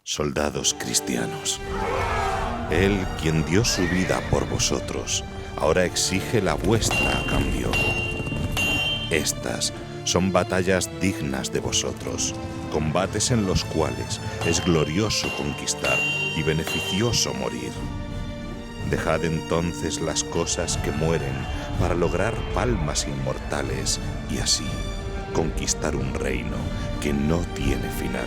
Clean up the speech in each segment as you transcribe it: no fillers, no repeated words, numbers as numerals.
soldados cristianos. Él, quien dio su vida por vosotros, ahora exige la vuestra a cambio. Estas son batallas dignas de vosotros, combates en los cuales es glorioso conquistar y beneficioso morir. Dejad entonces las cosas que mueren para lograr palmas inmortales y así conquistar un reino que no tiene final.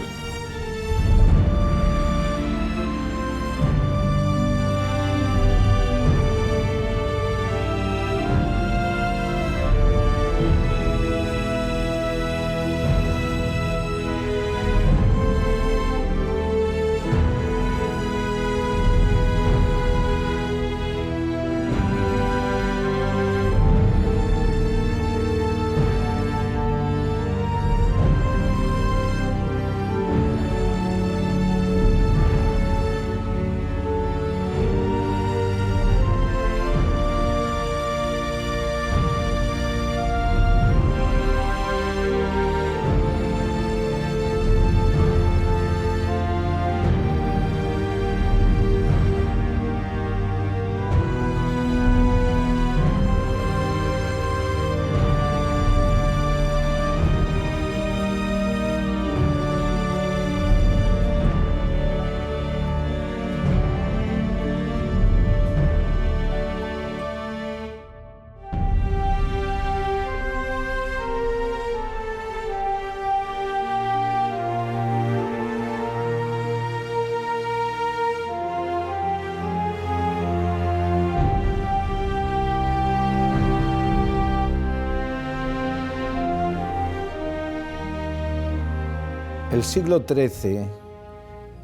El siglo XIII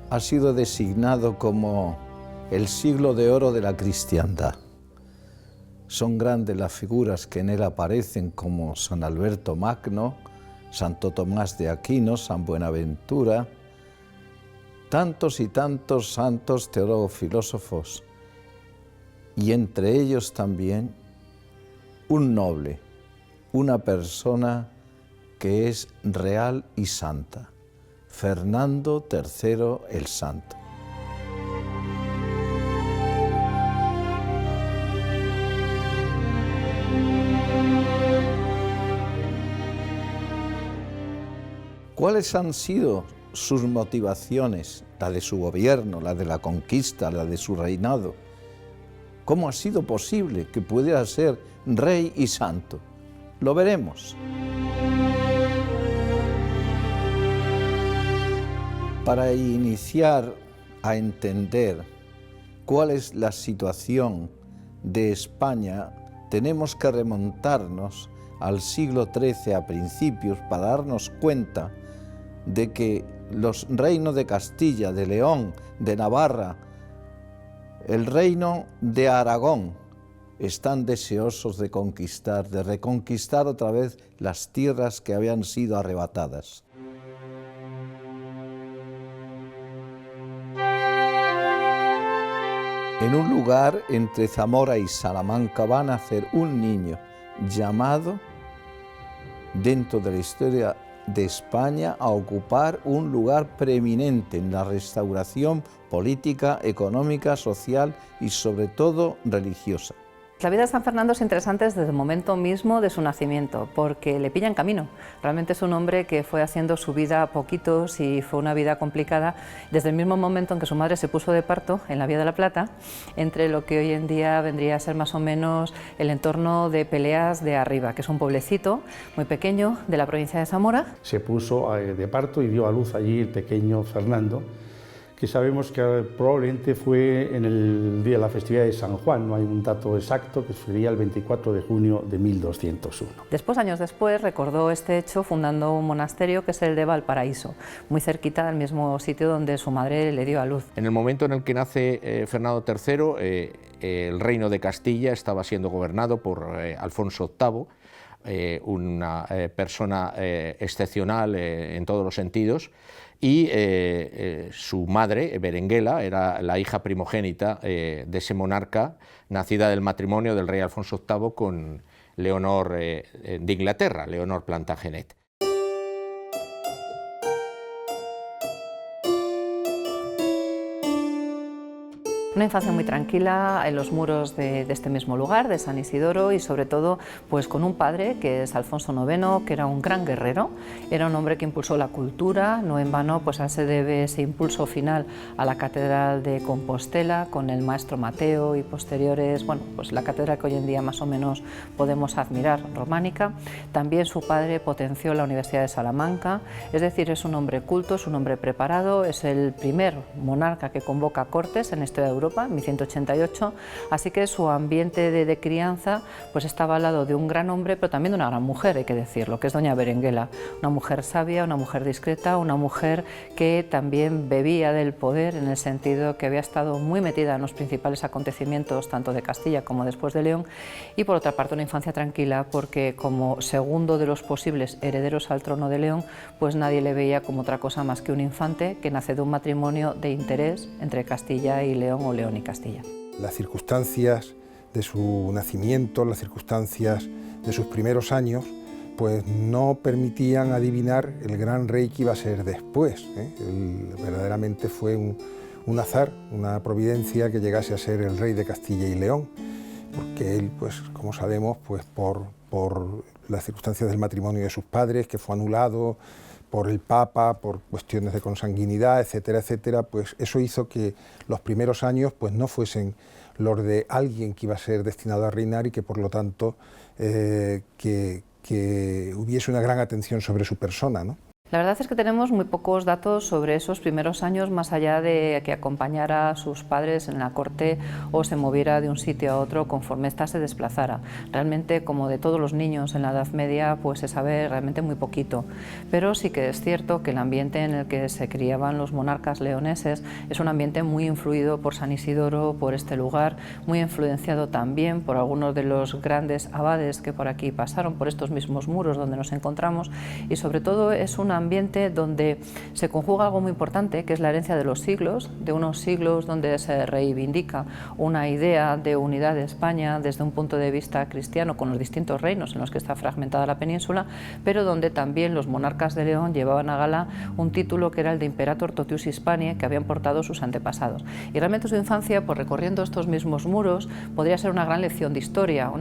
ha sido designado como el siglo de oro de la cristiandad. Son grandes las figuras que en él aparecen, como San Alberto Magno, Santo Tomás de Aquino, San Buenaventura, tantos y tantos santos teólogos, filósofos, y entre ellos también un noble, una persona que es real y santa, Fernando III el Santo. ¿Cuáles han sido sus motivaciones? La de su gobierno, la de la conquista, la de su reinado. ¿Cómo ha sido posible que pudiera ser rey y santo? Lo veremos. Para iniciar a entender cuál es la situación de España, tenemos que remontarnos al siglo XIII a principios para darnos cuenta de que los reinos de Castilla, de León, de Navarra, el reino de Aragón, están deseosos de conquistar, de reconquistar otra vez las tierras que habían sido arrebatadas. En un lugar entre Zamora y Salamanca va a nacer un niño llamado, dentro de la historia de España, a ocupar un lugar preeminente en la restauración política, económica, social y sobre todo religiosa. La vida de San Fernando es interesante desde el momento mismo de su nacimiento, porque le pilla en camino. Realmente es un hombre que fue haciendo su vida a poquitos y fue una vida complicada desde el mismo momento en que su madre se puso de parto en la Vía de la Plata, entre lo que hoy en día vendría a ser más o menos el entorno de Peleas de Arriba, que es un pueblecito muy pequeño de la provincia de Zamora. Se puso de parto y dio a luz allí el pequeño Fernando, que sabemos que probablemente fue en el día de la festividad de San Juan, no hay un dato exacto, que sería el 24 de junio de 1201. Después, años después, recordó este hecho fundando un monasterio que es el de Valparaíso, muy cerquita del mismo sitio donde su madre le dio a luz. En el momento en el que nace Fernando III, el reino de Castilla estaba siendo gobernado por Alfonso VIII, una persona excepcional en todos los sentidos, y su madre, Berenguela, era la hija primogénita de ese monarca, nacida del matrimonio del rey Alfonso VIII con Leonor de Inglaterra, Leonor Plantagenet. Una infancia muy tranquila en los muros de este mismo lugar, de San Isidoro, y sobre todo pues con un padre que es Alfonso IX, que era un gran guerrero, era un hombre que impulsó la cultura, no en vano pues se debe ese impulso final a la Catedral de Compostela con el maestro Mateo y posteriores, bueno, pues la catedral que hoy en día más o menos podemos admirar, románica. También su padre potenció la Universidad de Salamanca, es decir, es un hombre culto, es un hombre preparado, es el primer monarca que convoca cortes en la historia de Europa, en 1188, así que su ambiente de crianza pues estaba al lado de un gran hombre, pero también de una gran mujer, hay que decirlo, que es doña Berenguela, una mujer sabia, una mujer discreta, una mujer que también bebía del poder en el sentido que había estado muy metida en los principales acontecimientos tanto de Castilla como después de León, y por otra parte una infancia tranquila porque como segundo de los posibles herederos al trono de León, pues nadie le veía como otra cosa más que un infante que nace de un matrimonio de interés entre Castilla y León o León y Castilla. Las circunstancias de su nacimiento, las circunstancias de sus primeros años, pues no permitían adivinar el gran rey que iba a ser después. Verdaderamente fue un azar, una providencia que llegase a ser el rey de Castilla y León, porque él, pues como sabemos, pues por las circunstancias del matrimonio de sus padres, que fue anulado por el Papa, por cuestiones de consanguinidad, etcétera, etcétera, pues eso hizo que los primeros años pues no fuesen los de alguien que iba a ser destinado a reinar y que por lo tanto que hubiese una gran atención sobre su persona, ¿no? La verdad es que tenemos muy pocos datos sobre esos primeros años, más allá de que acompañara a sus padres en la corte o se moviera de un sitio a otro conforme ésta se desplazara. Realmente, como de todos los niños en la Edad Media, pues se sabe realmente muy poquito. Pero sí que es cierto que el ambiente en el que se criaban los monarcas leoneses es un ambiente muy influido por San Isidoro, por este lugar, muy influenciado también por algunos de los grandes abades que por aquí pasaron, por estos mismos muros donde nos encontramos, y sobre todo es un ambiente donde se conjuga algo muy importante, que es la herencia de los siglos, de unos siglos donde se reivindica una idea de unidad de España desde un punto de vista cristiano, con los distintos reinos en los que está fragmentada la península, pero donde también los monarcas de León llevaban a gala un título que era el de Imperator Totius Hispaniae, que habían portado sus antepasados. Y realmente su infancia, pues recorriendo estos mismos muros, podría ser una gran lección de historia,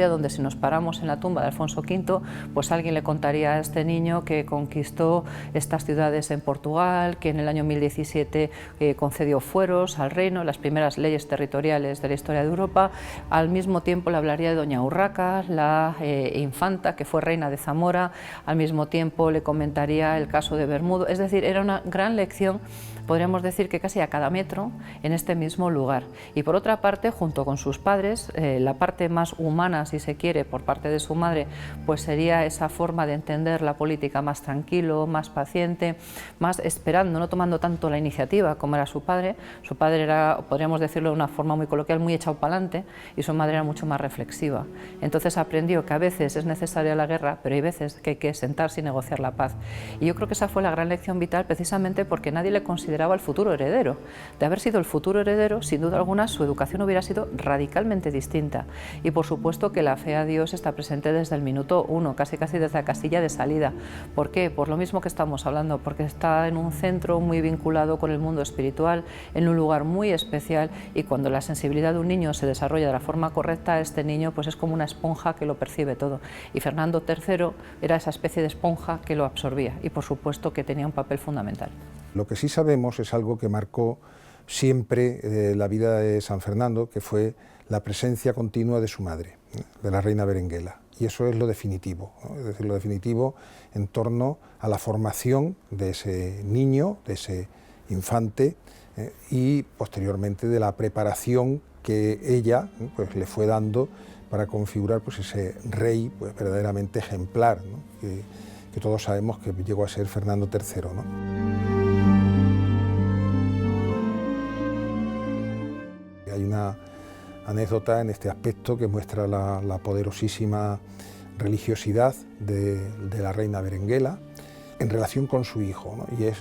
donde si nos paramos en la tumba de Alfonso V, pues alguien le contaría a este niño que conquistó estas ciudades en Portugal, que en el año 1017 concedió fueros al reino, las primeras leyes territoriales de la historia de Europa. Al mismo tiempo le hablaría de doña Urraca, la infanta que fue reina de Zamora, al mismo tiempo le comentaría el caso de Bermudo, es decir, era una gran lección, podríamos decir que casi a cada metro en este mismo lugar. Y por otra parte, junto con sus padres, la parte más humana, si se quiere, por parte de su madre, pues sería esa forma de entender la política más tranquilo, más paciente, más esperando, no tomando tanto la iniciativa como era su padre. Su padre era, podríamos decirlo de una forma muy coloquial, muy echado para adelante, y su madre era mucho más reflexiva. Entonces aprendió que a veces es necesaria la guerra, pero hay veces que hay que sentarse y negociar la paz. Y yo creo que esa fue la gran lección vital, precisamente porque nadie le consideraba el futuro heredero. De haber sido el futuro heredero, sin duda alguna, su educación hubiera sido radicalmente distinta. Y por supuesto que la fe a Dios está presente desde el minuto uno, casi desde la casilla de salida. ¿Por qué? Por lo mismo que estamos hablando, porque está en un centro muy vinculado con el mundo espiritual, en un lugar muy especial, y cuando la sensibilidad de un niño se desarrolla de la forma correcta, este niño pues es como una esponja que lo percibe todo. Y Fernando III era esa especie de esponja que lo absorbía, y por supuesto que tenía un papel fundamental. Lo que sí sabemos es algo que marcó siempre la vida de San Fernando, que fue la presencia continua de su madre, de la reina Berenguela. Y eso es lo definitivo, ¿no? Es decir, lo definitivo en torno a la formación de ese niño, de ese infante, y posteriormente de la preparación que ella pues, le fue dando para configurar pues, ese rey pues, verdaderamente ejemplar, ¿no? que todos sabemos que llegó a ser Fernando III, ¿no? Hay una anécdota en este aspecto que muestra la poderosísima religiosidad de la reina Berenguela en relación con su hijo, ¿no? Y es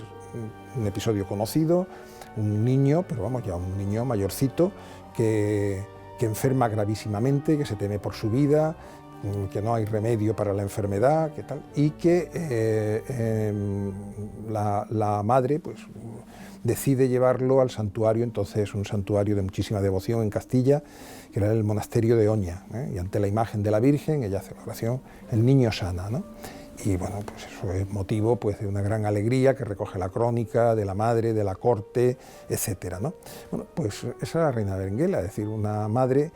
un episodio conocido, un niño, pero vamos, ya un niño mayorcito, que enferma gravísimamente, que se teme por su vida, que no hay remedio para la enfermedad, que tal, y que la madre pues, decide llevarlo al santuario, entonces un santuario de muchísima devoción en Castilla, que era el monasterio de Oña, y ante la imagen de la Virgen ella hace la oración, el niño sana, ¿no? Y bueno, pues eso es motivo pues, de una gran alegría que recoge la crónica de la madre, de la corte, etcétera, ¿no? Bueno, pues esa es la reina Berenguela, es decir, una madre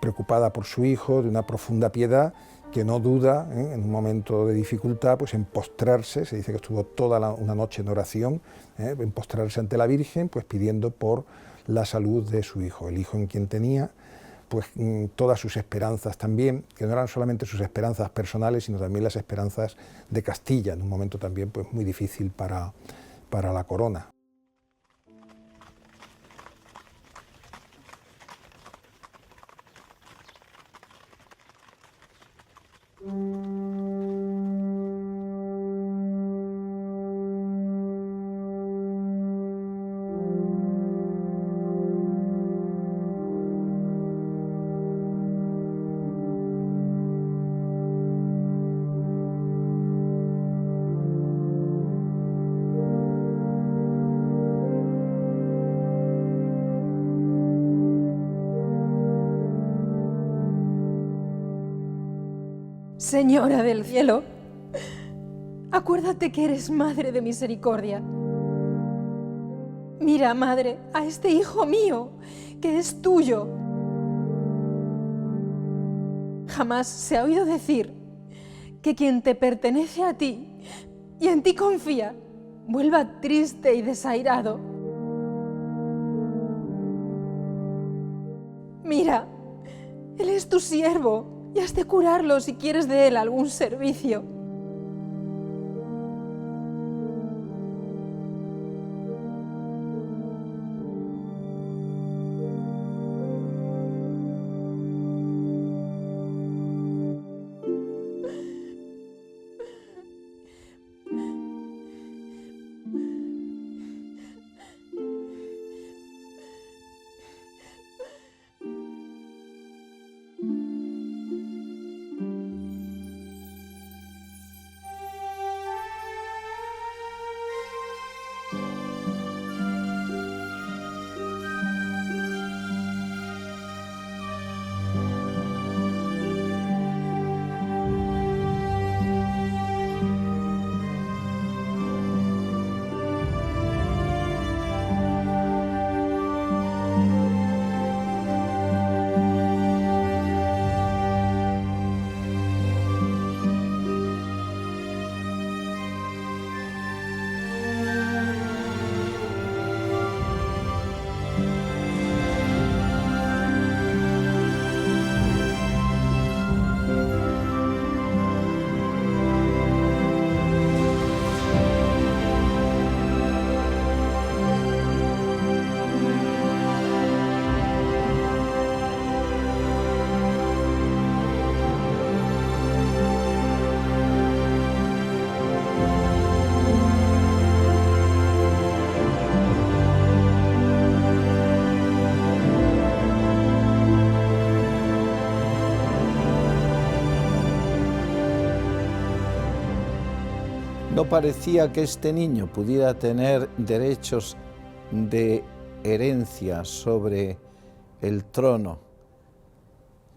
preocupada por su hijo, de una profunda piedad, que no duda en un momento de dificultad pues en postrarse, se dice que estuvo toda una noche en oración, en postrarse ante la Virgen, pues pidiendo por la salud de su hijo, el hijo en quien tenía pues todas sus esperanzas también, que no eran solamente sus esperanzas personales, sino también las esperanzas de Castilla, en un momento también pues muy difícil para la corona. Señora del cielo, acuérdate que eres Madre de Misericordia. Mira, Madre, a este hijo mío, que es tuyo. Jamás se ha oído decir que quien te pertenece a ti y en ti confía, vuelva triste y desairado. Mira, él es tu siervo, y has de curarlo si quieres de él algún servicio. No parecía que este niño pudiera tener derechos de herencia sobre el trono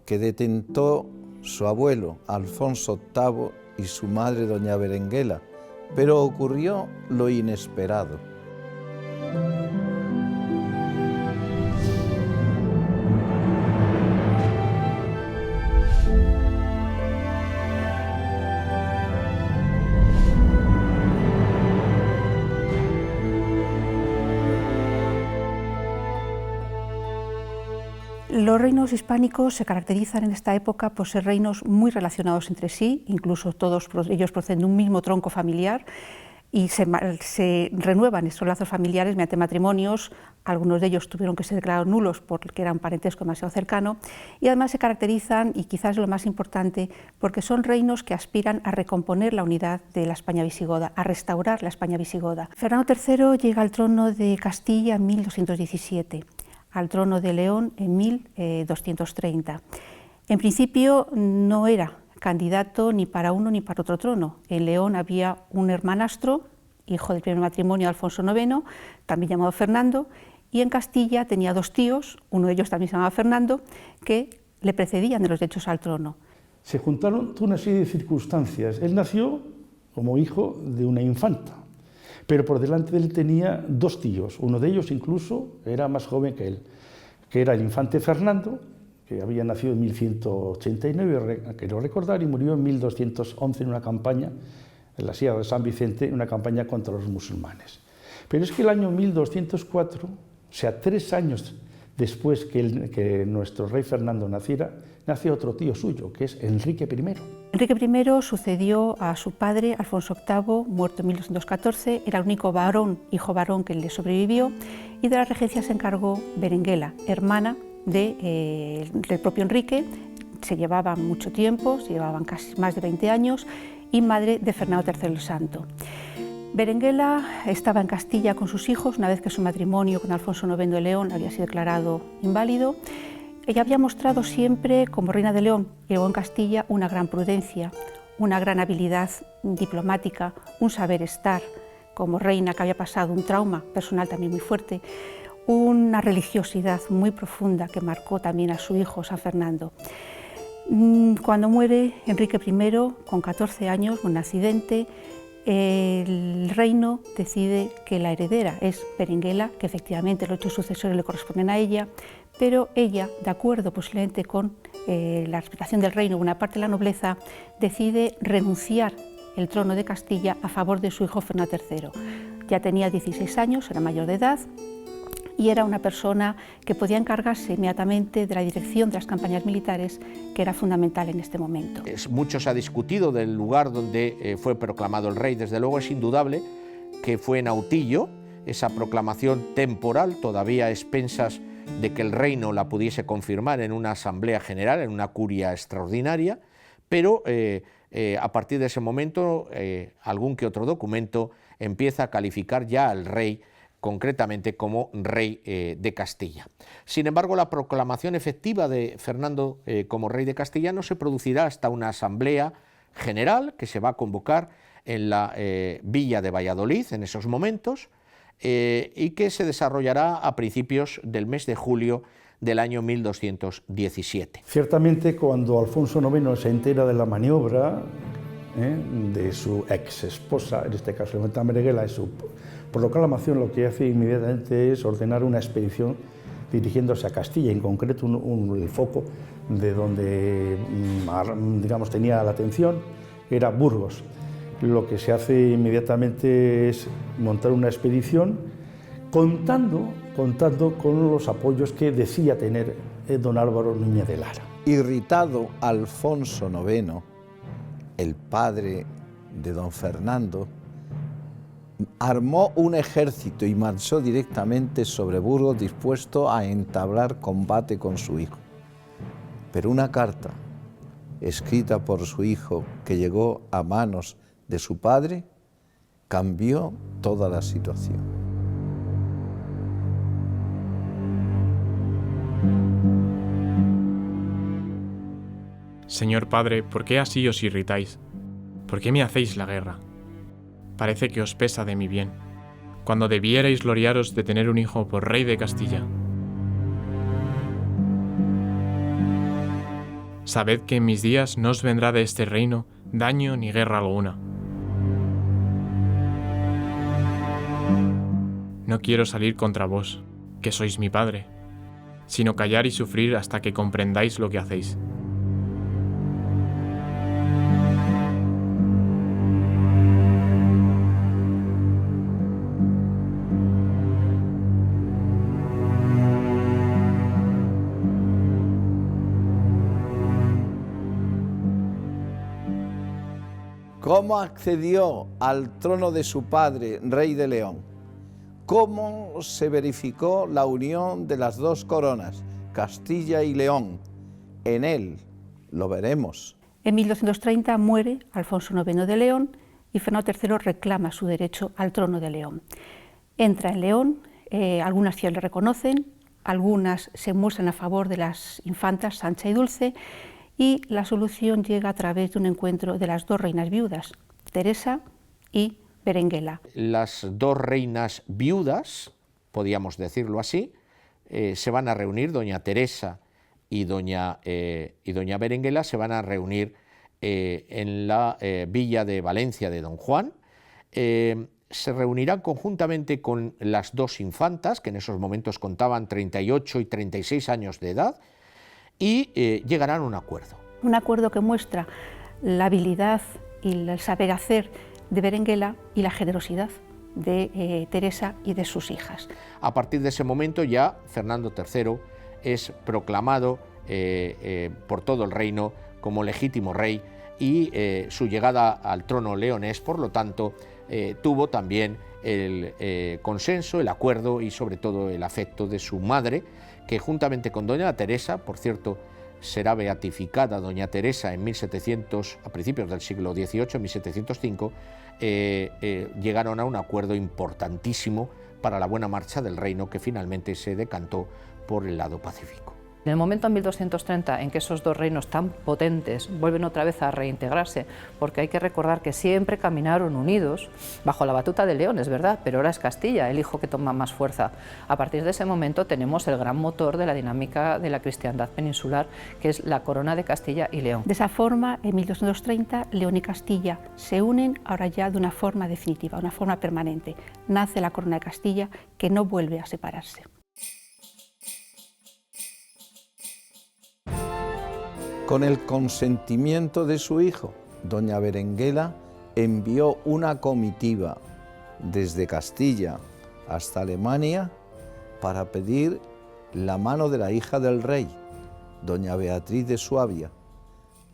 que detentó su abuelo Alfonso VIII y su madre doña Berenguela, pero ocurrió lo inesperado. Los reinos hispánicos se caracterizan en esta época por ser reinos muy relacionados entre sí, incluso todos ellos proceden de un mismo tronco familiar y se renuevan estos lazos familiares mediante matrimonios. Algunos de ellos tuvieron que ser declarados nulos porque eran parentesco demasiado cercano, y además se caracterizan, y quizás lo más importante, porque son reinos que aspiran a recomponer la unidad de la España visigoda, a restaurar la España visigoda. Fernando III llega al trono de Castilla en 1217. Al trono de León en 1230. En principio no era candidato ni para uno ni para otro trono. En León había un hermanastro hijo del primer matrimonio de Alfonso IX, también llamado Fernando, y en Castilla tenía 2 tíos, uno de ellos también se llamaba Fernando, que le precedían de los derechos al trono. Se juntaron una serie de circunstancias. Él nació como hijo de una infanta, pero por delante de él tenía 2 tíos, uno de ellos incluso era más joven que él, que era el infante Fernando, que había nacido en 1189, quiero recordar, y murió en 1211 en una campaña, en la Sierra de San Vicente, en una campaña contra los musulmanes. Pero es que el año 1204, o sea, 3 años después que nuestro rey Fernando naciera, nace otro tío suyo, que es Enrique I. Enrique I sucedió a su padre, Alfonso VIII, muerto en 1214, era el único hijo varón que le sobrevivió, y de la regencia se encargó Berenguela, hermana del propio Enrique. Se llevaban mucho tiempo, se llevaban casi más de 20 años, y madre de Fernando III el Santo. Berenguela estaba en Castilla con sus hijos una vez que su matrimonio con Alfonso IX de León había sido declarado inválido. Ella había mostrado siempre, como reina de León y luego en Castilla, una gran prudencia, una gran habilidad diplomática, un saber estar como reina que había pasado un trauma personal también muy fuerte, una religiosidad muy profunda que marcó también a su hijo San Fernando. Cuando muere Enrique I, con 14 años, en un accidente, el reino decide que la heredera es Berenguela, que efectivamente los 8 sucesores le corresponden a ella, pero ella, de acuerdo posiblemente con la respetación del reino, una parte de la nobleza, decide renunciar el trono de Castilla a favor de su hijo Fernando III. Ya tenía 16 años, era mayor de edad, y era una persona que podía encargarse inmediatamente de la dirección de las campañas militares, que era fundamental en este momento. Mucho se ha discutido del lugar donde fue proclamado el rey. Desde luego es indudable que fue en Autillo, esa proclamación temporal, todavía a expensas de que el reino la pudiese confirmar en una asamblea general, en una curia extraordinaria, pero a partir de ese momento algún que otro documento empieza a calificar ya al rey concretamente como rey de Castilla. Sin embargo, la proclamación efectiva de Fernando como rey de Castilla no se producirá hasta una asamblea general que se va a convocar en la villa de Valladolid en esos momentos y que se desarrollará a principios del mes de julio del año 1217. Ciertamente, cuando Alfonso IX se entera de la maniobra de su ex esposa, en este caso de Berenguela, y su proclamación, lo que hace inmediatamente es ordenar una expedición dirigiéndose a Castilla, en concreto el foco de donde, digamos, tenía la atención era Burgos. Lo que se hace inmediatamente es montar una expedición contando con los apoyos que decía tener don Álvaro Núñez de Lara. Irritado Alfonso IX, el padre de don Fernando, armó un ejército y marchó directamente sobre Burgos dispuesto a entablar combate con su hijo. Pero una carta escrita por su hijo que llegó a manos de su padre cambió toda la situación. Señor padre, ¿por qué así os irritáis? ¿Por qué me hacéis la guerra? Parece que os pesa de mi bien, cuando debierais gloriaros de tener un hijo por rey de Castilla. Sabed que en mis días no os vendrá de este reino daño ni guerra alguna. No quiero salir contra vos, que sois mi padre, sino callar y sufrir hasta que comprendáis lo que hacéis. ¿Cómo accedió al trono de su padre, rey de León? ¿Cómo se verificó la unión de las 2 coronas, Castilla y León? En él lo veremos. En 1230 muere Alfonso IX de León y Fernando III reclama su derecho al trono de León. Entra en León, algunas ciudades le reconocen, algunas se muestran a favor de las infantas Sancha y Dulce, y la solución llega a través de un encuentro de las 2 reinas viudas, Teresa y Berenguela. Las dos reinas viudas, podríamos decirlo así, se van a reunir, doña Teresa y doña Berenguela se van a reunir en la villa de Valencia de Don Juan. Se reunirán conjuntamente con las dos infantas, que en esos momentos contaban 38 y 36 años de edad, y llegarán a un acuerdo. Un acuerdo que muestra la habilidad y el saber hacer de Berenguela y la generosidad de Teresa y de sus hijas. A partir de ese momento ya Fernando III es proclamado por todo el reino como legítimo rey y su llegada al trono leonés, por lo tanto, tuvo también el consenso, el acuerdo y sobre todo el afecto de su madre, que juntamente con doña Teresa, por cierto, será beatificada doña Teresa a principios del siglo XVIII, en 1705, llegaron a un acuerdo importantísimo para la buena marcha del reino, que finalmente se decantó por el lado pacífico. En el momento en 1230 en que esos dos reinos tan potentes vuelven otra vez a reintegrarse, porque hay que recordar que siempre caminaron unidos bajo la batuta de León, es verdad, pero ahora es Castilla el hijo que toma más fuerza. A partir de ese momento tenemos el gran motor de la dinámica de la cristiandad peninsular, que es la corona de Castilla y León. De esa forma, en 1230, León y Castilla se unen ahora ya de una forma definitiva, una forma permanente. Nace la corona de Castilla, que no vuelve a separarse. Con el consentimiento de su hijo, doña Berenguela envió una comitiva desde Castilla hasta Alemania para pedir la mano de la hija del rey, doña Beatriz de Suabia,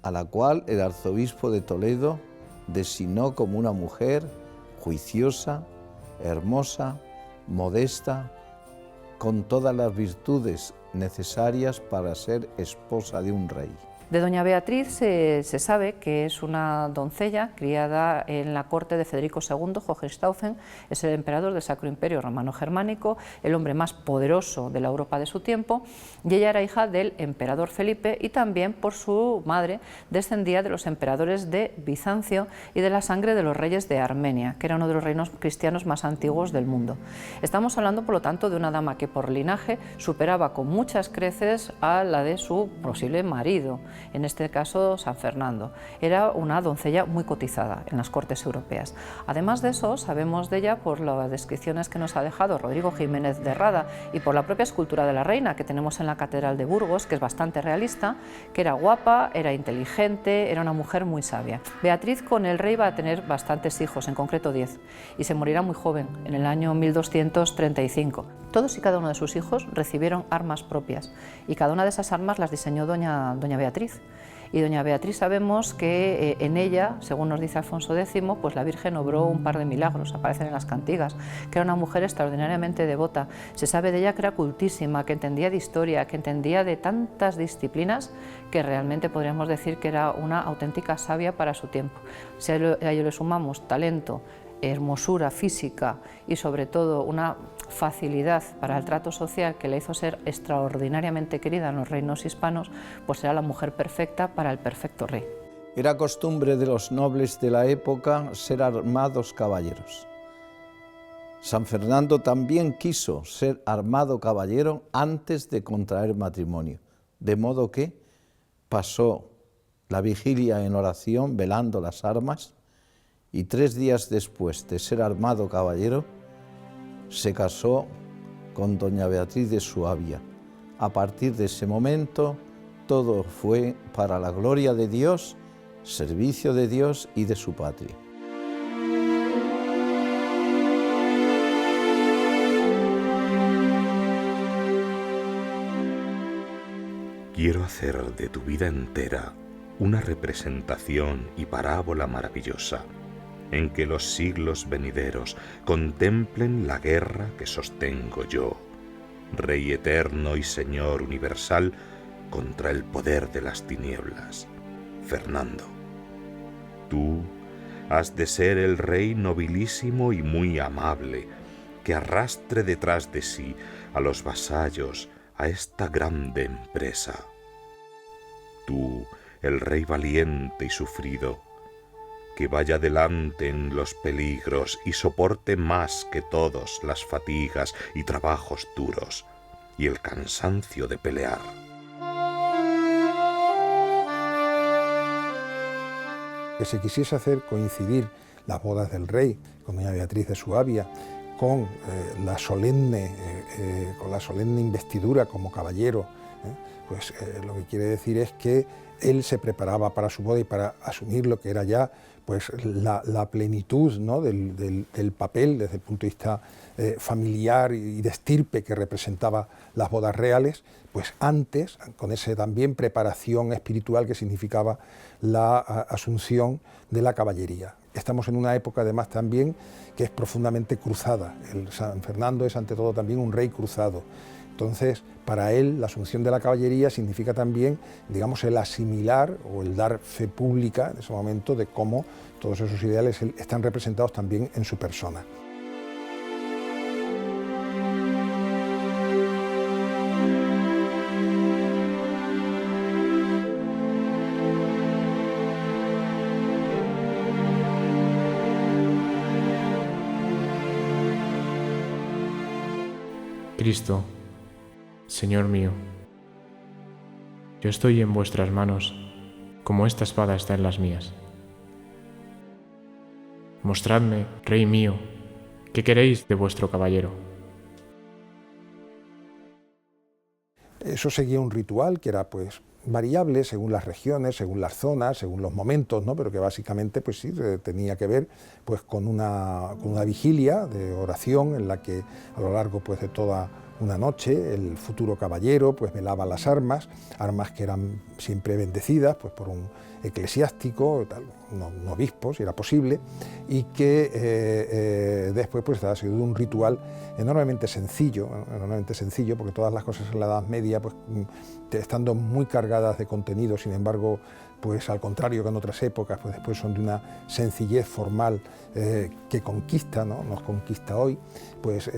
a la cual el arzobispo de Toledo designó como una mujer juiciosa, hermosa, modesta, con todas las virtudes necesarias para ser esposa de un rey. De doña Beatriz se sabe que es una doncella criada en la corte de Federico II, Hohenstaufen, es el emperador del Sacro Imperio Romano-Germánico, el hombre más poderoso de la Europa de su tiempo, y ella era hija del emperador Felipe y también por su madre descendía de los emperadores de Bizancio y de la sangre de los reyes de Armenia, que era uno de los reinos cristianos más antiguos del mundo. Estamos hablando, por lo tanto, de una dama que por linaje superaba con muchas creces a la de su posible marido, en este caso San Fernando. Era una doncella muy cotizada en las cortes europeas. Además de eso, sabemos de ella por las descripciones que nos ha dejado Rodrigo Jiménez de Rada y por la propia escultura de la reina que tenemos en la Catedral de Burgos, que es bastante realista, que era guapa, era inteligente, era una mujer muy sabia. Beatriz con el rey va a tener bastantes hijos, en concreto 10, y se morirá muy joven, en el año 1235. Todos y cada uno de sus hijos recibieron armas propias y cada una de esas armas las diseñó doña Beatriz. Y doña Beatriz sabemos que en ella, según nos dice Alfonso X, pues la Virgen obró un par de milagros, aparecen en las cantigas, que era una mujer extraordinariamente devota. Se sabe de ella que era cultísima, que entendía de historia, que entendía de tantas disciplinas que realmente podríamos decir que era una auténtica sabia para su tiempo. Si a ello le sumamos talento, hermosura física y sobre todo una facilidad para el trato social que la hizo ser extraordinariamente querida en los reinos hispanos, pues era la mujer perfecta para el perfecto rey. Era costumbre de los nobles de la época ser armados caballeros. San Fernando también quiso ser armado caballero antes de contraer matrimonio, de modo que pasó la vigilia en oración velando las armas y 3 días después de ser armado caballero, se casó con doña Beatriz de Suabia. A partir de ese momento, todo fue para la gloria de Dios, servicio de Dios y de su patria. Quiero hacer de tu vida entera una representación y parábola maravillosa, en que los siglos venideros contemplen la guerra que sostengo yo, Rey eterno y Señor universal, contra el poder de las tinieblas, Fernando. Tú has de ser el rey nobilísimo y muy amable, que arrastre detrás de sí a los vasallos a esta grande empresa. Tú, el rey valiente y sufrido, que vaya delante en los peligros y soporte más que todos las fatigas y trabajos duros y el cansancio de pelear. Que se quisiese hacer coincidir las bodas del rey con doña Beatriz de Suabia con la solemne investidura como caballero, pues lo que quiere decir es que él se preparaba para su boda y para asumir lo que era ya pues la plenitud, ¿no?, del papel desde el punto de vista familiar y de estirpe que representaba las bodas reales, pues antes, con esa también preparación espiritual que significaba la asunción de la caballería. Estamos en una época además también que es profundamente cruzada. El San Fernando es ante todo también un rey cruzado. Entonces, para él, la asunción de la caballería significa también, digamos, el asimilar o el dar fe pública en ese momento de cómo todos esos ideales están representados también en su persona. Cristo, Señor mío, yo estoy en vuestras manos, como esta espada está en las mías. Mostradme, Rey mío, qué queréis de vuestro caballero. Eso seguía un ritual que era pues variable según las regiones, según las zonas, según los momentos, ¿no?, pero que básicamente pues sí tenía que ver pues con una vigilia de oración en la que a lo largo pues de toda una noche el futuro caballero pues velaba las armas que eran siempre bendecidas pues por un eclesiástico, un obispo si era posible, y que después pues ha sido un ritual enormemente sencillo, porque todas las cosas en la Edad Media pues estando muy cargadas de contenido, sin embargo pues al contrario que en otras épocas, pues después son de una sencillez formal que conquista, ¿no?, nos conquista hoy, pues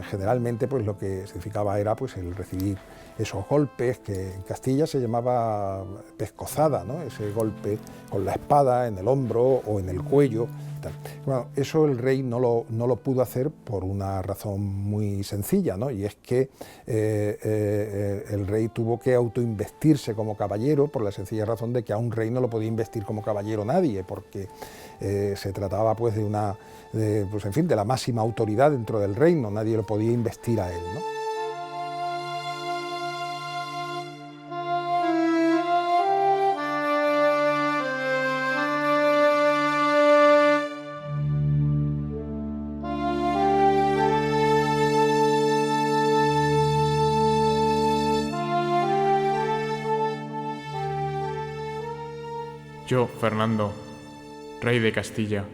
generalmente pues lo que significaba era pues el recibir esos golpes que en Castilla se llamaba pescozada, ¿no?, ese golpe con la espada en el hombro o en el cuello. Tal. Bueno, eso el rey no lo pudo hacer por una razón muy sencilla, ¿no?, y es que el rey tuvo que autoinvestirse como caballero por la sencilla razón de que a un rey no lo podía investir como caballero nadie, porque se trataba pues de la máxima autoridad dentro del reino, nadie lo podía investir a él, ¿no? Yo, Fernando, rey de Castilla,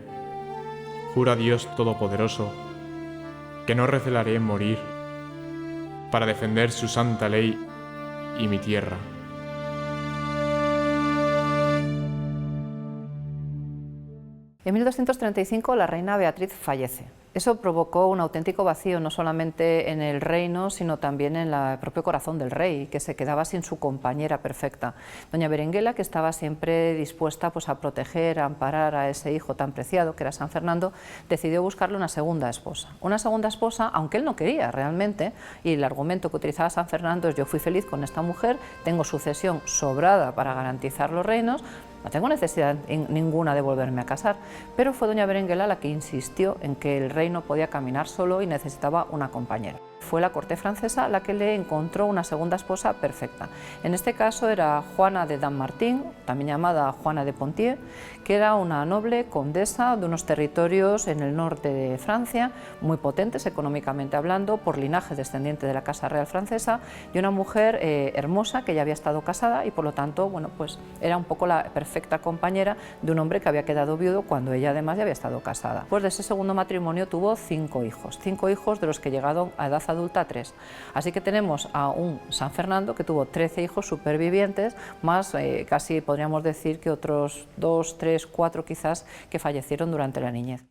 juro a Dios Todopoderoso que no recelaré en morir para defender su santa ley y mi tierra. En 1235 la reina Beatriz fallece. Eso provocó un auténtico vacío, no solamente en el reino, sino también en el propio corazón del rey, que se quedaba sin su compañera perfecta. Doña Berenguela, que estaba siempre dispuesta pues, a proteger, a amparar a ese hijo tan preciado, que era San Fernando, decidió buscarle una segunda esposa. Una segunda esposa, aunque él no quería realmente, y el argumento que utilizaba San Fernando es: yo fui feliz con esta mujer, tengo sucesión sobrada para garantizar los reinos, no tengo necesidad ninguna de volverme a casar. Pero fue doña Berenguela la que insistió en que el rey no podía caminar solo y necesitaba una compañera. Fue la corte francesa la que le encontró una segunda esposa perfecta. En este caso era Juana de Dammartin, también llamada Juana de Ponthieu, que era una noble condesa de unos territorios en el norte de Francia, muy potentes económicamente hablando, por linaje descendiente de la Casa Real francesa, y una mujer hermosa que ya había estado casada y por lo tanto, bueno, pues era un poco la perfecta compañera de un hombre que había quedado viudo cuando ella además ya había estado casada. Después de ese segundo matrimonio tuvo 5 hijos de los que llegaron a edad adulta 3. Así que tenemos a un San Fernando que tuvo 13 hijos supervivientes, más casi podríamos decir que otros 2, 3, 4 quizás que fallecieron durante la niñez.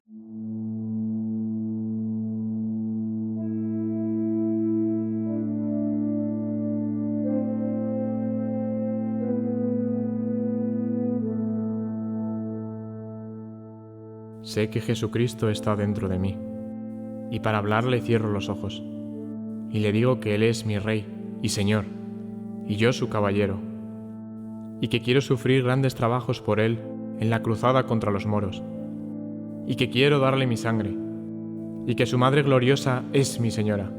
sé que Jesucristo está dentro de mí, y para hablarle cierro los ojos, y le digo que Él es mi Rey y Señor, y yo su caballero, y que quiero sufrir grandes trabajos por Él en la cruzada contra los moros, y que quiero darle mi sangre, y que su Madre gloriosa es mi Señora.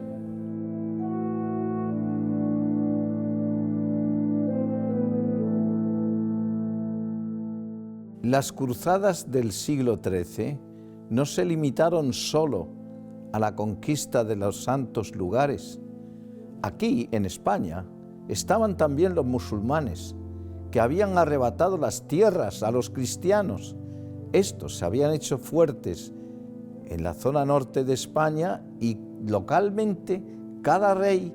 Las cruzadas del siglo XIII no se limitaron solo a la conquista de los santos lugares. Aquí, en España, estaban también los musulmanes, que habían arrebatado las tierras a los cristianos. Estos se habían hecho fuertes en la zona norte de España y localmente cada rey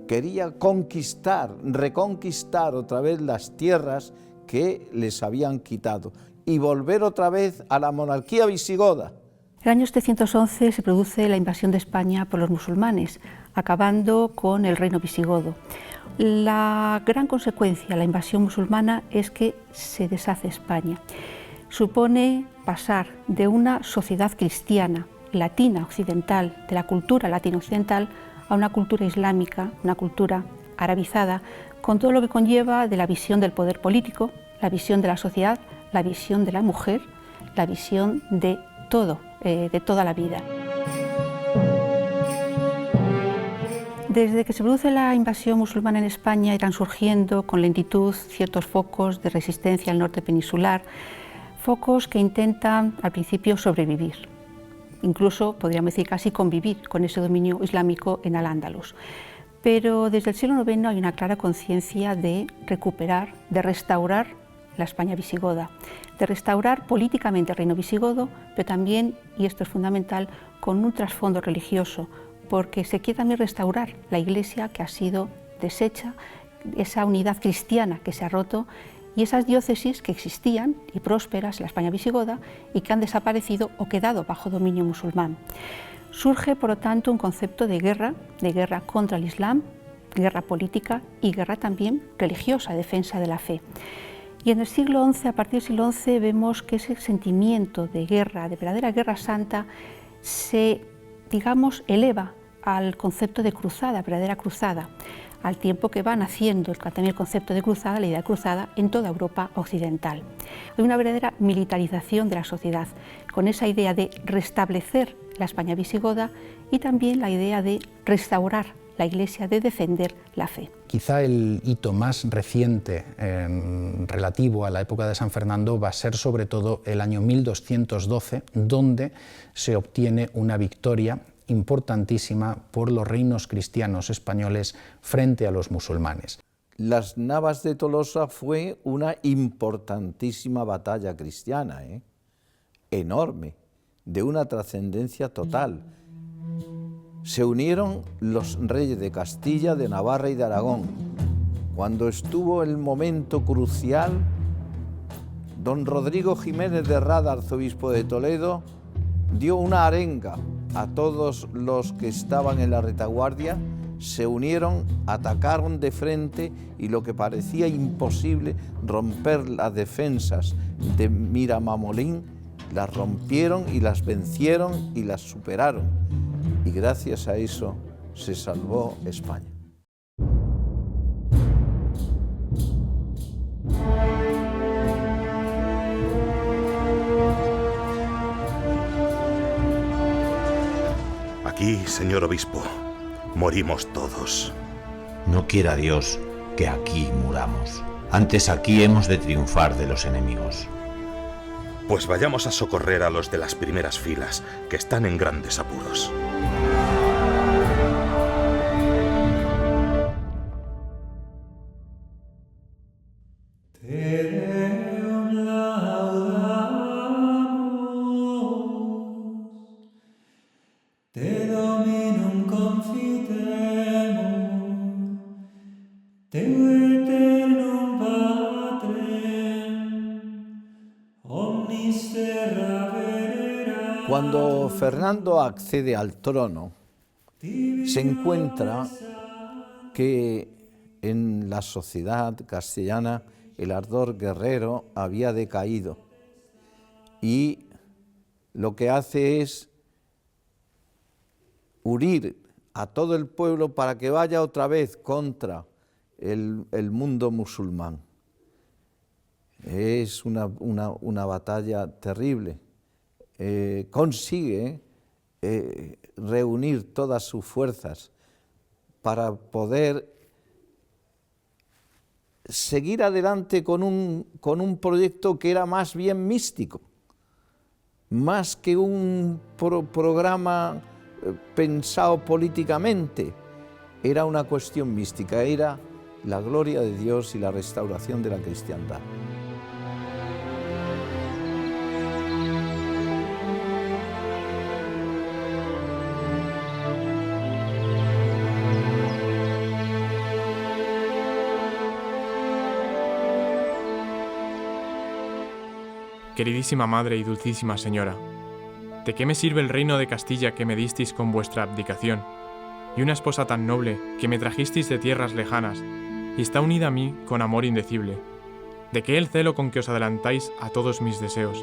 quería conquistar, reconquistar otra vez las tierras que les habían quitado y volver otra vez a la monarquía visigoda. En el año 711 se produce la invasión de España por los musulmanes, acabando con el reino visigodo. La gran consecuencia de la invasión musulmana es que se deshace España. Supone pasar de una sociedad cristiana, latina occidental, de la cultura latina occidental, a una cultura islámica, una cultura arabizada, con todo lo que conlleva de la visión del poder político, la visión de la sociedad, la visión de la mujer, la visión de todo, de toda la vida. Desde que se produce la invasión musulmana en España irán surgiendo con lentitud ciertos focos de resistencia al norte peninsular, focos que intentan al principio sobrevivir, incluso podríamos decir casi convivir con ese dominio islámico en Al-Ándalus. Pero desde el siglo IX hay una clara conciencia de recuperar, de restaurar la España visigoda, de restaurar políticamente el reino visigodo, pero también, y esto es fundamental, con un trasfondo religioso, porque se quiere también restaurar la Iglesia que ha sido deshecha, esa unidad cristiana que se ha roto y esas diócesis que existían y prósperas en la España visigoda y que han desaparecido o quedado bajo dominio musulmán. Surge, por lo tanto, un concepto de guerra contra el Islam, guerra política y guerra también religiosa, defensa de la fe. Y en el siglo XI, a partir del siglo XI, vemos que ese sentimiento de guerra, de verdadera guerra santa, se, digamos, eleva al concepto de cruzada, verdadera cruzada, al tiempo que va naciendo también el concepto de cruzada, la idea de cruzada, en toda Europa occidental. Hay una verdadera militarización de la sociedad, con esa idea de restablecer la España visigoda y también la idea de restaurar la Iglesia, de defender la fe. Quizá el hito más reciente relativo a la época de San Fernando va a ser sobre todo el año 1212, donde se obtiene una victoria importantísima por los reinos cristianos españoles frente a los musulmanes. Las Navas de Tolosa fue una importantísima batalla cristiana, enorme, de una trascendencia total. Se unieron los reyes de Castilla, de Navarra y de Aragón. Cuando estuvo el momento crucial, don Rodrigo Jiménez de Rada, arzobispo de Toledo, dio una arenga a todos los que estaban en la retaguardia, se unieron, atacaron de frente y lo que parecía imposible, romper las defensas de Miramamolín, las rompieron y las vencieron y las superaron. Y gracias a eso se salvó España. Aquí, señor obispo, morimos todos. No quiera Dios que aquí muramos. Antes aquí hemos de triunfar de los enemigos. Pues vayamos a socorrer a los de las primeras filas, que están en grandes apuros. Cuando Fernando accede al trono, se encuentra que en la sociedad castellana el ardor guerrero había decaído y lo que hace es unir a todo el pueblo para que vaya otra vez contra el mundo musulmán. Es una batalla terrible. Consigue reunir todas sus fuerzas para poder seguir adelante con un proyecto que era más bien místico, más que un programa pensado políticamente. Era una cuestión mística, era la gloria de Dios y la restauración de la cristiandad. Queridísima Madre y Dulcísima Señora, ¿de qué me sirve el reino de Castilla que me disteis con vuestra abdicación, y una esposa tan noble que me trajisteis de tierras lejanas, y está unida a mí con amor indecible? ¿De qué el celo con que os adelantáis a todos mis deseos,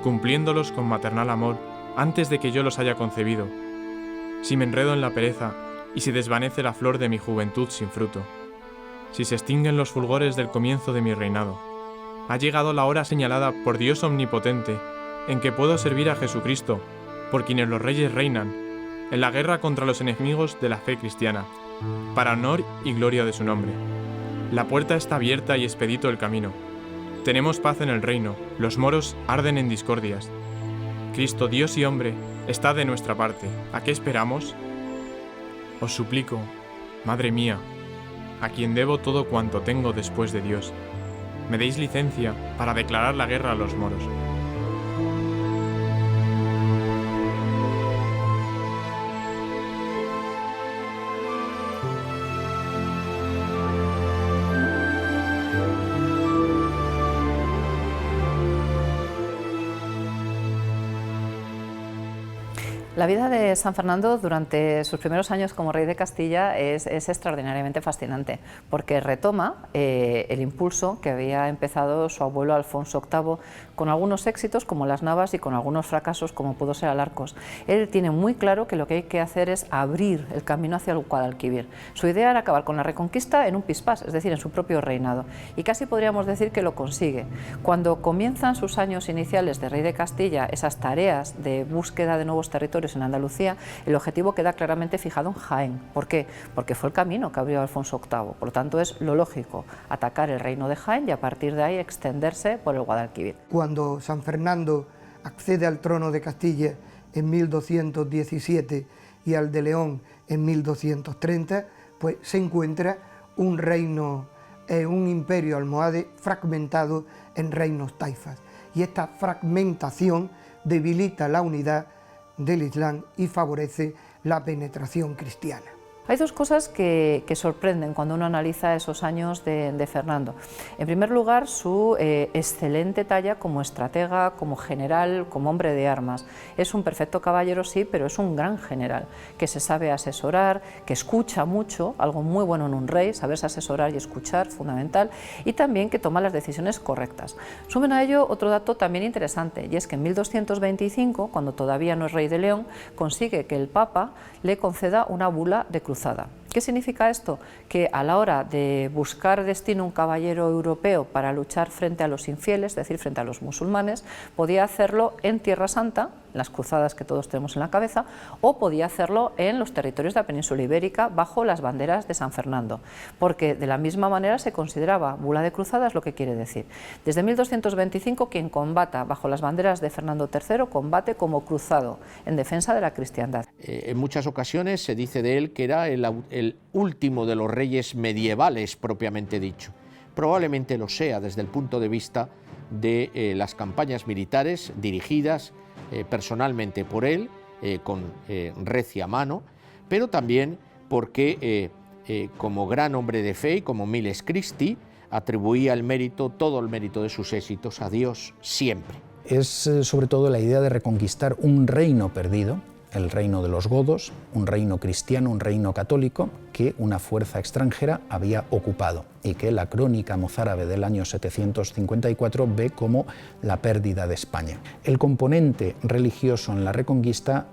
cumpliéndolos con maternal amor antes de que yo los haya concebido? Si me enredo en la pereza, y si desvanece la flor de mi juventud sin fruto, si se extinguen los fulgores del comienzo de mi reinado, ha llegado la hora señalada por Dios omnipotente, en que puedo servir a Jesucristo, por quienes los reyes reinan, en la guerra contra los enemigos de la fe cristiana, para honor y gloria de su nombre. La puerta está abierta y expedito el camino. Tenemos paz en el reino, los moros arden en discordias. Cristo, Dios y hombre, está de nuestra parte. ¿A qué esperamos? Os suplico, Madre mía, a quien debo todo cuanto tengo después de Dios, me deis licencia para declarar la guerra a los moros. La vida de San Fernando durante sus primeros años como rey de Castilla es extraordinariamente fascinante, porque retoma el impulso que había empezado su abuelo Alfonso VIII, con algunos éxitos como las Navas y con algunos fracasos como pudo ser Alarcos. Él tiene muy claro que lo que hay que hacer es abrir el camino hacia el Guadalquivir. Su idea era acabar con la Reconquista en un pispás, es decir, en su propio reinado, y casi podríamos decir que lo consigue. Cuando comienzan sus años iniciales de rey de Castilla, esas tareas de búsqueda de nuevos territorios en Andalucía, el objetivo queda claramente fijado en Jaén. ¿Por qué? Porque fue el camino que abrió Alfonso VIII. Por lo tanto, es lo lógico atacar el reino de Jaén y a partir de ahí extenderse por el Guadalquivir. Cuando San Fernando accede al trono de Castilla en 1217 y al de León en 1230, pues se encuentra un reino, un imperio almohade fragmentado en reinos taifas. Y esta fragmentación debilita la unidad del Islam y favorece la penetración cristiana. Hay dos cosas que sorprenden cuando uno analiza esos años de Fernando. En primer lugar, su excelente talla como estratega, como general, como hombre de armas. Es un perfecto caballero, sí, pero es un gran general, que se sabe asesorar, que escucha mucho, algo muy bueno en un rey, saberse asesorar y escuchar, fundamental, y también que toma las decisiones correctas. Sumen a ello otro dato también interesante, y es que en 1225, cuando todavía no es rey de León, consigue que el Papa le conceda una bula de cruzada. ¿Qué significa esto? Que a la hora de buscar destino un caballero europeo para luchar frente a los infieles, es decir, frente a los musulmanes, podía hacerlo en Tierra Santa, las cruzadas que todos tenemos en la cabeza, o podía hacerlo en los territorios de la península ibérica bajo las banderas de San Fernando, porque de la misma manera se consideraba bula de cruzadas, lo que quiere decir. Desde 1225 quien combata bajo las banderas de Fernando III combate como cruzado en defensa de la cristiandad. En muchas ocasiones se dice de él que era el último de los reyes medievales propiamente dicho. Probablemente lo sea desde el punto de vista de las campañas militares dirigidas personalmente por él, con recia mano, pero también porque como gran hombre de fe y como Miles Christi atribuía el mérito, todo el mérito de sus éxitos a Dios siempre. Es sobre todo la idea de reconquistar un reino perdido el reino de los godos, un reino cristiano, un reino católico que una fuerza extranjera había ocupado y que la crónica mozárabe del año 754 ve como la pérdida de España. El componente religioso en la Reconquista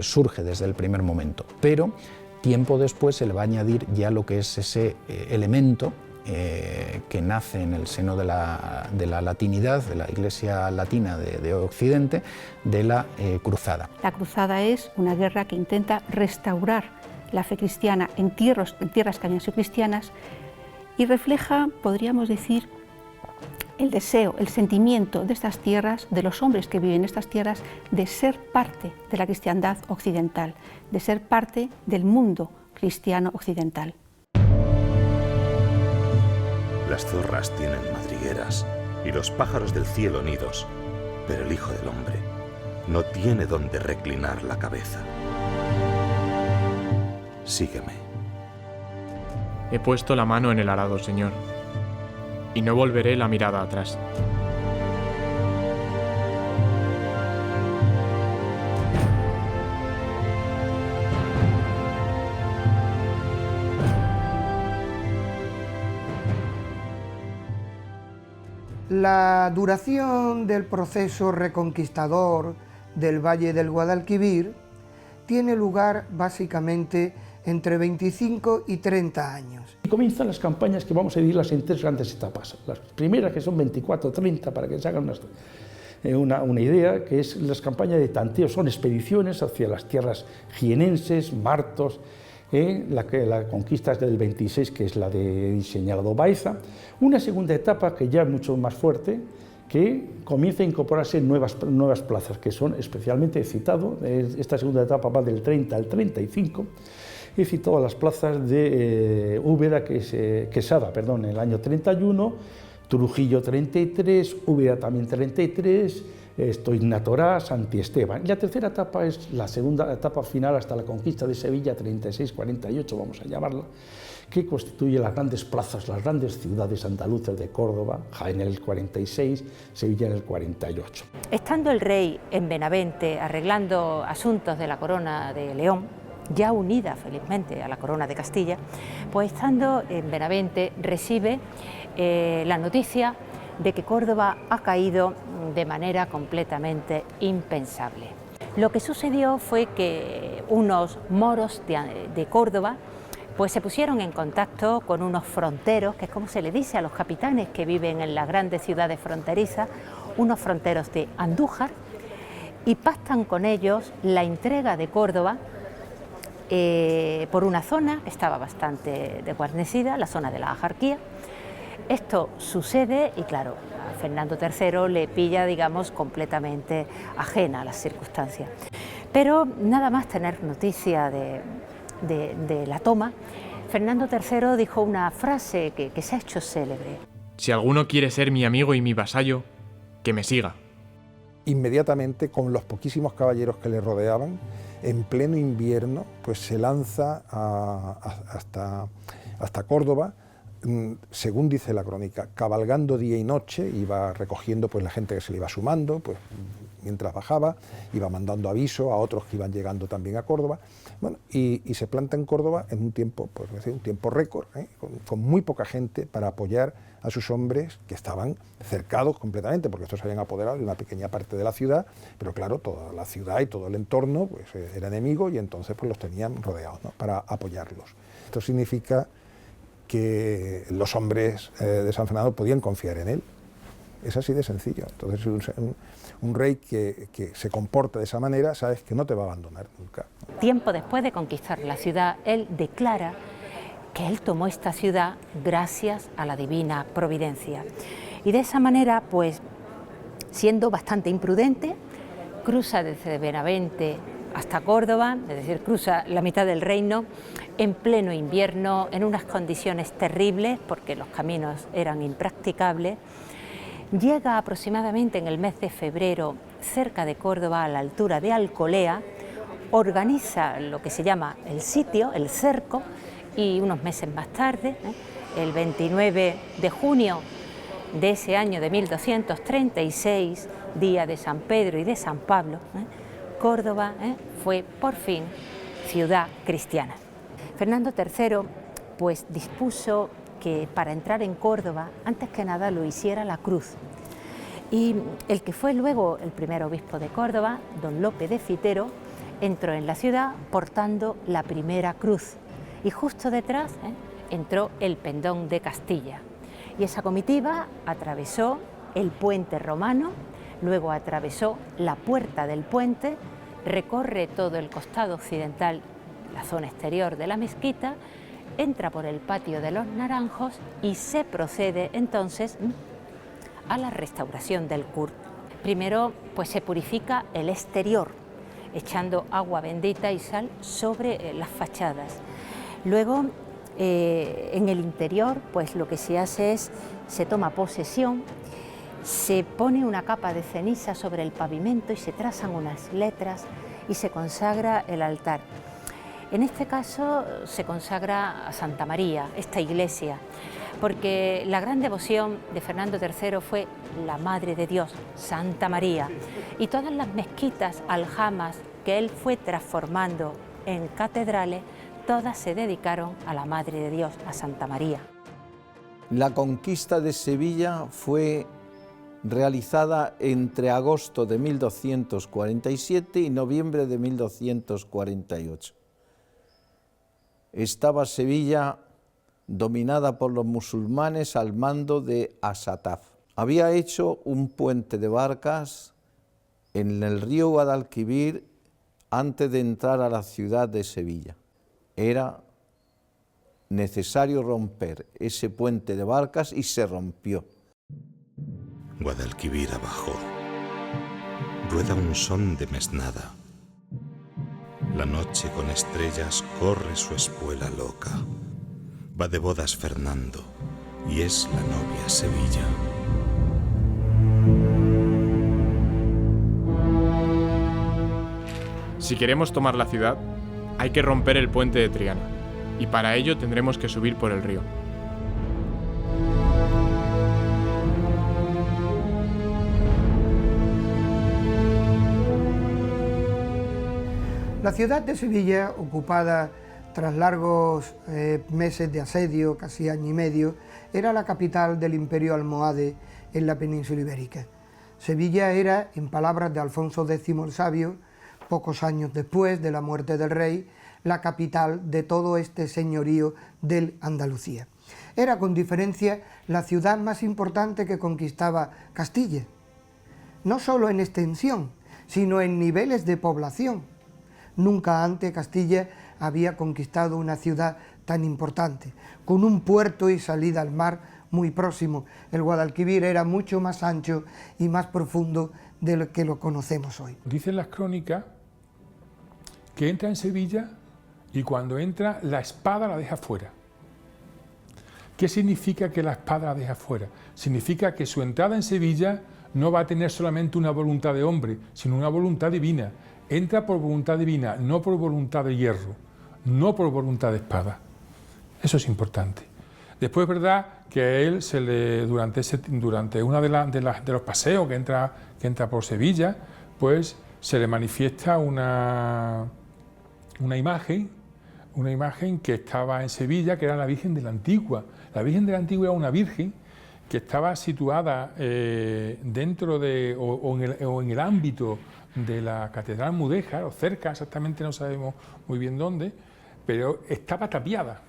surge desde el primer momento, pero tiempo después se le va a añadir ya lo que es ese elemento que nace en el seno de la latinidad, de la Iglesia latina de Occidente, de la cruzada. La cruzada es una guerra que intenta restaurar la fe cristiana en tierras que habían sido cristianas y refleja, podríamos decir, el deseo, el sentimiento de estas tierras, de los hombres que viven en estas tierras, de ser parte de la cristiandad occidental, de ser parte del mundo cristiano occidental. Las zorras tienen madrigueras y los pájaros del cielo nidos, pero el Hijo del Hombre no tiene donde reclinar la cabeza. Sígueme. He puesto la mano en el arado, Señor, y no volveré la mirada atrás. La duración del proceso reconquistador del Valle del Guadalquivir tiene lugar básicamente entre 25 y 30 años. Y comienzan las campañas que vamos a dividirlas en tres grandes etapas. Las primeras, que son 24-30, para que se hagan una idea, que es las campañas de tanteo, son expediciones hacia las tierras jienenses, martos. La conquista es del 26, que es la de Diseñado Baeza. Una segunda etapa que ya es mucho más fuerte, que comienza a incorporarse nuevas plazas, que son especialmente, he citado, esta segunda etapa va del 30 al 35, he citado las plazas de Úbeda, Quesada, en el año 31, Trujillo 33, Úbeda también 33, Stoignatorá, Santi Esteban. Y la tercera etapa es la segunda etapa final hasta la conquista de Sevilla, 36-48, vamos a llamarla, que constituye las grandes plazas, las grandes ciudades andaluzas de Córdoba, Jaén en el 46, Sevilla en el 48. Estando el rey en Benavente arreglando asuntos de la corona de León, ya unida felizmente a la corona de Castilla, pues estando en Benavente recibe la noticia de que Córdoba ha caído de manera completamente impensable. Lo que sucedió fue que unos moros de Córdoba pues se pusieron en contacto con unos fronteros, que es como se le dice a los capitanes que viven en las grandes ciudades fronterizas, unos fronteros de Andújar, y pactan con ellos la entrega de Córdoba por una zona que estaba bastante desguarnecida, la zona de la Ajarquía. Esto sucede y claro, a Fernando III le pilla, digamos, completamente ajena a las circunstancias. Pero nada más tener noticia de la toma, Fernando III dijo una frase que se ha hecho célebre. Si alguno quiere ser mi amigo y mi vasallo, que me siga. Inmediatamente, con los poquísimos caballeros que le rodeaban, en pleno invierno, pues se lanza hasta Córdoba, según dice la crónica, cabalgando día y noche, iba recogiendo pues la gente que se le iba sumando, pues mientras bajaba, iba mandando aviso a otros que iban llegando también a Córdoba, bueno, y se planta en Córdoba en un tiempo, pues, un tiempo récord, con muy poca gente para apoyar a sus hombres que estaban cercados completamente, porque estos se habían apoderado de una pequeña parte de la ciudad, pero claro, toda la ciudad y todo el entorno pues, era enemigo y entonces pues, los tenían rodeados, ¿no?, para apoyarlos. Esto significa que los hombres de San Fernando podían confiar en él. Es así de sencillo. Entonces un rey que se comporta de esa manera, sabes que no te va a abandonar nunca. Tiempo después de conquistar la ciudad, él declara que él tomó esta ciudad gracias a la divina providencia. Y de esa manera, pues, siendo bastante imprudente, cruza desde Benavente hasta Córdoba, es decir, cruza la mitad del reino, en pleno invierno, en unas condiciones terribles, porque los caminos eran impracticables. Llega aproximadamente en el mes de febrero, cerca de Córdoba, a la altura de Alcolea, organiza lo que se llama el sitio, el cerco, y unos meses más tarde, el 29 de junio de ese año de 1236, día de San Pedro y de San Pablo, Córdoba fue por fin ciudad cristiana. Fernando III pues dispuso que para entrar en Córdoba, antes que nada lo hiciera la cruz. Y el que fue luego el primer obispo de Córdoba, don Lope de Fitero, entró en la ciudad portando la primera cruz. Y justo detrás entró el pendón de Castilla. Y esa comitiva atravesó el puente romano, luego atravesó la puerta del puente, recorre todo el costado occidental, la zona exterior de la mezquita, entra por el patio de los Naranjos y se procede entonces a la restauración del Kurt. Primero pues se purifica el exterior, echando agua bendita y sal sobre las fachadas. Luego en el interior pues lo que se hace es, se toma posesión, se pone una capa de ceniza sobre el pavimento y se trazan unas letras y se consagra el altar. En este caso se consagra a Santa María, esta iglesia, porque la gran devoción de Fernando III fue la Madre de Dios, Santa María, y todas las mezquitas, aljamas que él fue transformando en catedrales, todas se dedicaron a la Madre de Dios, a Santa María. La conquista de Sevilla fue realizada entre agosto de 1247 y noviembre de 1248. Estaba Sevilla dominada por los musulmanes al mando de Asataf. Había hecho un puente de barcas en el río Guadalquivir antes de entrar a la ciudad de Sevilla. Era necesario romper ese puente de barcas y se rompió. Guadalquivir abajo, rueda un son de mesnada. La noche con estrellas corre su espuela loca. Va de bodas Fernando y es la novia Sevilla. Si queremos tomar la ciudad, hay que romper el puente de Triana, y para ello tendremos que subir por el río. La ciudad de Sevilla, ocupada tras largos meses de asedio, casi año y medio, era la capital del Imperio almohade en la península ibérica. Sevilla era, en palabras de Alfonso X el Sabio, pocos años después de la muerte del rey, la capital de todo este señorío del Andalucía. Era, con diferencia, la ciudad más importante que conquistaba Castilla, no solo en extensión, sino en niveles de población. Nunca antes Castilla había conquistado una ciudad tan importante, con un puerto y salida al mar muy próximo. El Guadalquivir era mucho más ancho y más profundo de lo que lo conocemos hoy. Dicen las crónicas que entra en Sevilla y cuando entra la espada la deja fuera. ¿Qué significa que la espada la deja fuera? Significa que su entrada en Sevilla no va a tener solamente una voluntad de hombre, sino una voluntad divina. Entra por voluntad divina, no por voluntad de hierro, no por voluntad de espada. Eso es importante. Después es verdad que a él se le, durante uno de los paseos que entra por Sevilla, pues se le manifiesta una imagen que estaba en Sevilla, que era la Virgen de la Antigua. La Virgen de la Antigua era una virgen que estaba situada dentro de, o en el ámbito de la Catedral Mudéjar, o cerca, exactamente no sabemos muy bien dónde, pero estaba tapiada,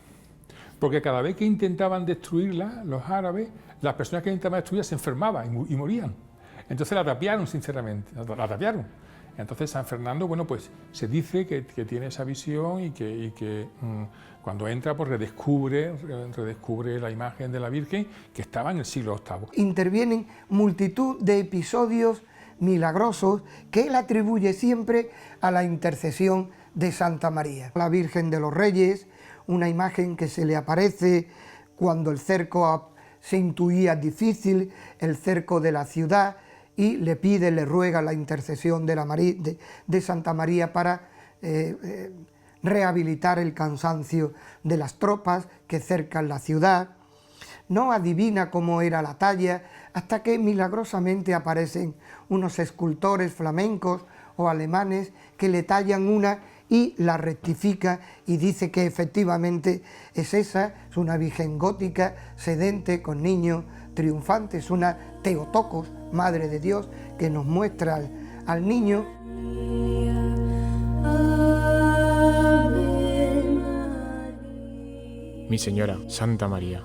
porque cada vez que intentaban destruirla, los árabes, las personas que intentaban destruirla se enfermaban y morían. Entonces la tapiaron, sinceramente, la tapiaron. Entonces San Fernando, bueno, pues se dice que tiene esa visión y que cuando entra, pues redescubre la imagen de la Virgen que estaba en el siglo VIII. Intervienen multitud de episodios milagrosos que él atribuye siempre a la intercesión de Santa María. La Virgen de los Reyes, una imagen que se le aparece cuando el cerco se intuía difícil, el cerco de la ciudad, y le pide, le ruega la intercesión de Santa María para rehabilitar el cansancio de las tropas que cercan la ciudad. No adivina cómo era la talla, hasta que milagrosamente aparecen unos escultores flamencos o alemanes que le tallan una y la rectifica y dice que efectivamente es esa, es una Virgen gótica, sedente, con niños, triunfante, es una Theotokos, Madre de Dios, que nos muestra al niño. Mi Señora, Santa María,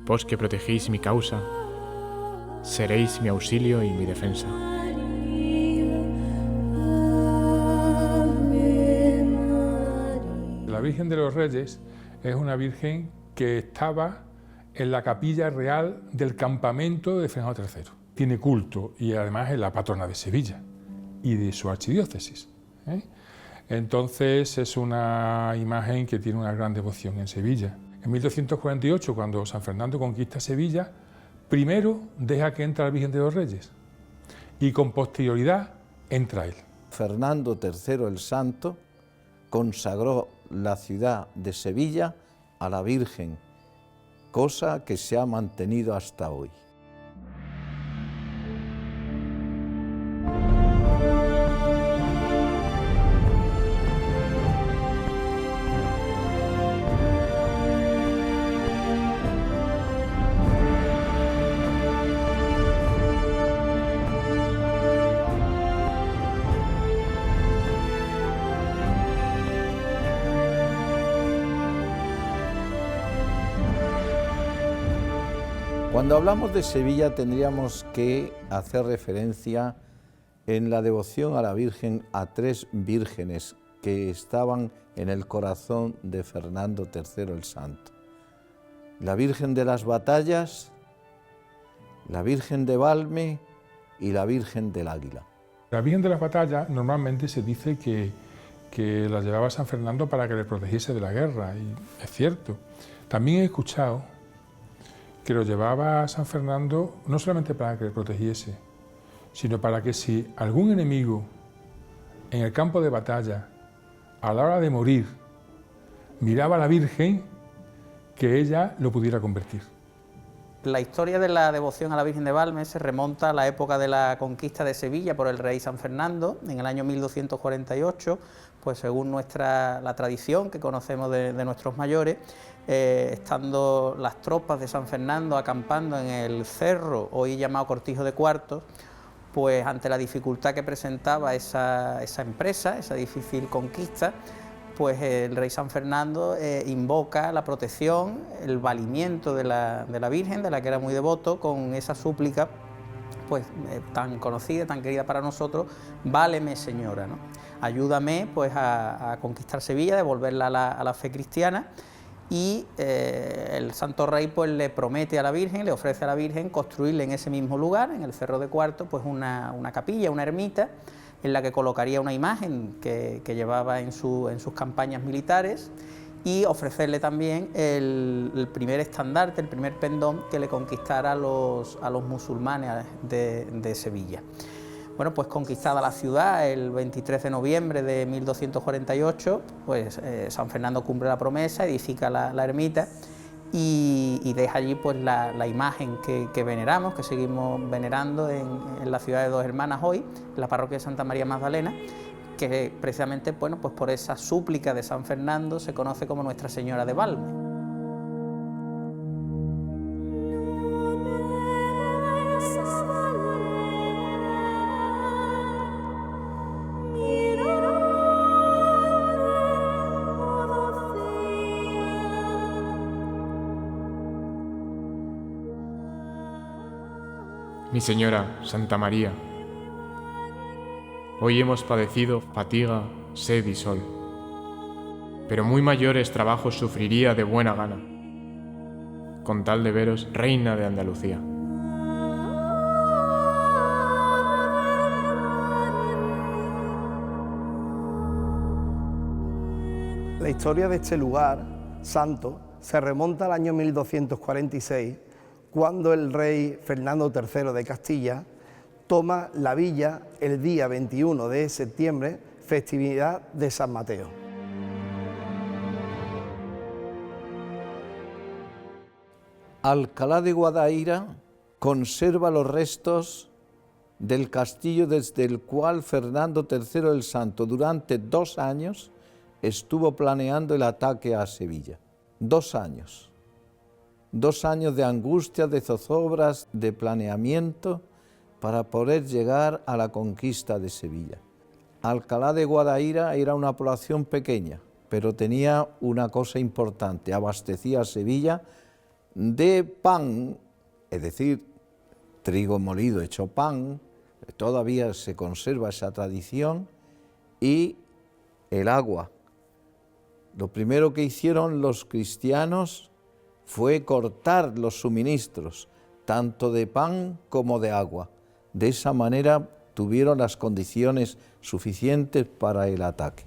vos que protegéis mi causa, seréis mi auxilio y mi defensa. La Virgen de los Reyes es una Virgen que estaba en la capilla real del campamento de Fernando III. Tiene culto y además es la patrona de Sevilla y de su archidiócesis. Entonces es una imagen que tiene una gran devoción en Sevilla. En 1248, cuando San Fernando conquista Sevilla, primero deja que entre la Virgen de los Reyes y con posterioridad entra él. Fernando III el Santo consagró la ciudad de Sevilla a la Virgen, cosa que se ha mantenido hasta hoy. Cuando hablamos de Sevilla tendríamos que hacer referencia en la devoción a la Virgen a tres vírgenes que estaban en el corazón de Fernando III el Santo. La Virgen de las Batallas, la Virgen de Valme y la Virgen del Águila. La Virgen de las Batallas normalmente se dice que la llevaba San Fernando para que le protegiese de la guerra, y es cierto. También he escuchado que lo llevaba a San Fernando no solamente para que le protegiese, sino para que si algún enemigo en el campo de batalla, a la hora de morir, miraba a la Virgen, que ella lo pudiera convertir. La historia de la devoción a la Virgen de Valme se remonta a la época de la conquista de Sevilla por el rey San Fernando, en el año 1248, pues según la tradición que conocemos de nuestros mayores, estando las tropas de San Fernando acampando en el cerro, hoy llamado Cortijo de Cuartos, pues ante la dificultad que presentaba esa empresa, esa difícil conquista, pues el rey San Fernando invoca la protección, el valimiento de la Virgen, de la que era muy devoto, con esa súplica pues tan conocida, tan querida para nosotros: váleme, Señora, ¿no? Ayúdame pues a conquistar Sevilla, devolverla a la fe cristiana. Y el Santo Rey pues le promete a la Virgen, le ofrece a la Virgen construirle en ese mismo lugar, en el Cerro de Cuartos, pues una capilla, una ermita, en la que colocaría una imagen que llevaba en sus campañas militares, y ofrecerle también el primer estandarte, el primer pendón que le conquistara a los musulmanes de Sevilla. Bueno, pues conquistada la ciudad el 23 de noviembre de 1248, pues San Fernando cumple la promesa, edifica la ermita y deja allí pues la imagen que veneramos, que seguimos venerando en la ciudad de Dos Hermanas hoy, en la parroquia de Santa María Magdalena, que precisamente, bueno, pues por esa súplica de San Fernando se conoce como Nuestra Señora de Valme. Mi Señora, Santa María, hoy hemos padecido fatiga, sed y sol, pero muy mayores trabajos sufriría de buena gana, con tal de veros Reina de Andalucía. La historia de este lugar santo se remonta al año 1246, cuando el rey Fernando III de Castilla toma la villa el día 21 de septiembre, festividad de San Mateo. Alcalá de Guadaira conserva los restos del castillo desde el cual Fernando III el Santo durante 2 años estuvo planeando el ataque a Sevilla. 2 años. 2 años de angustia, de zozobras, de planeamiento para poder llegar a la conquista de Sevilla. Alcalá de Guadaira era una población pequeña, pero tenía una cosa importante: abastecía a Sevilla de pan, es decir, trigo molido hecho pan, todavía se conserva esa tradición, y el agua. Lo primero que hicieron los cristianos fue cortar los suministros, tanto de pan como de agua. De esa manera tuvieron las condiciones suficientes para el ataque.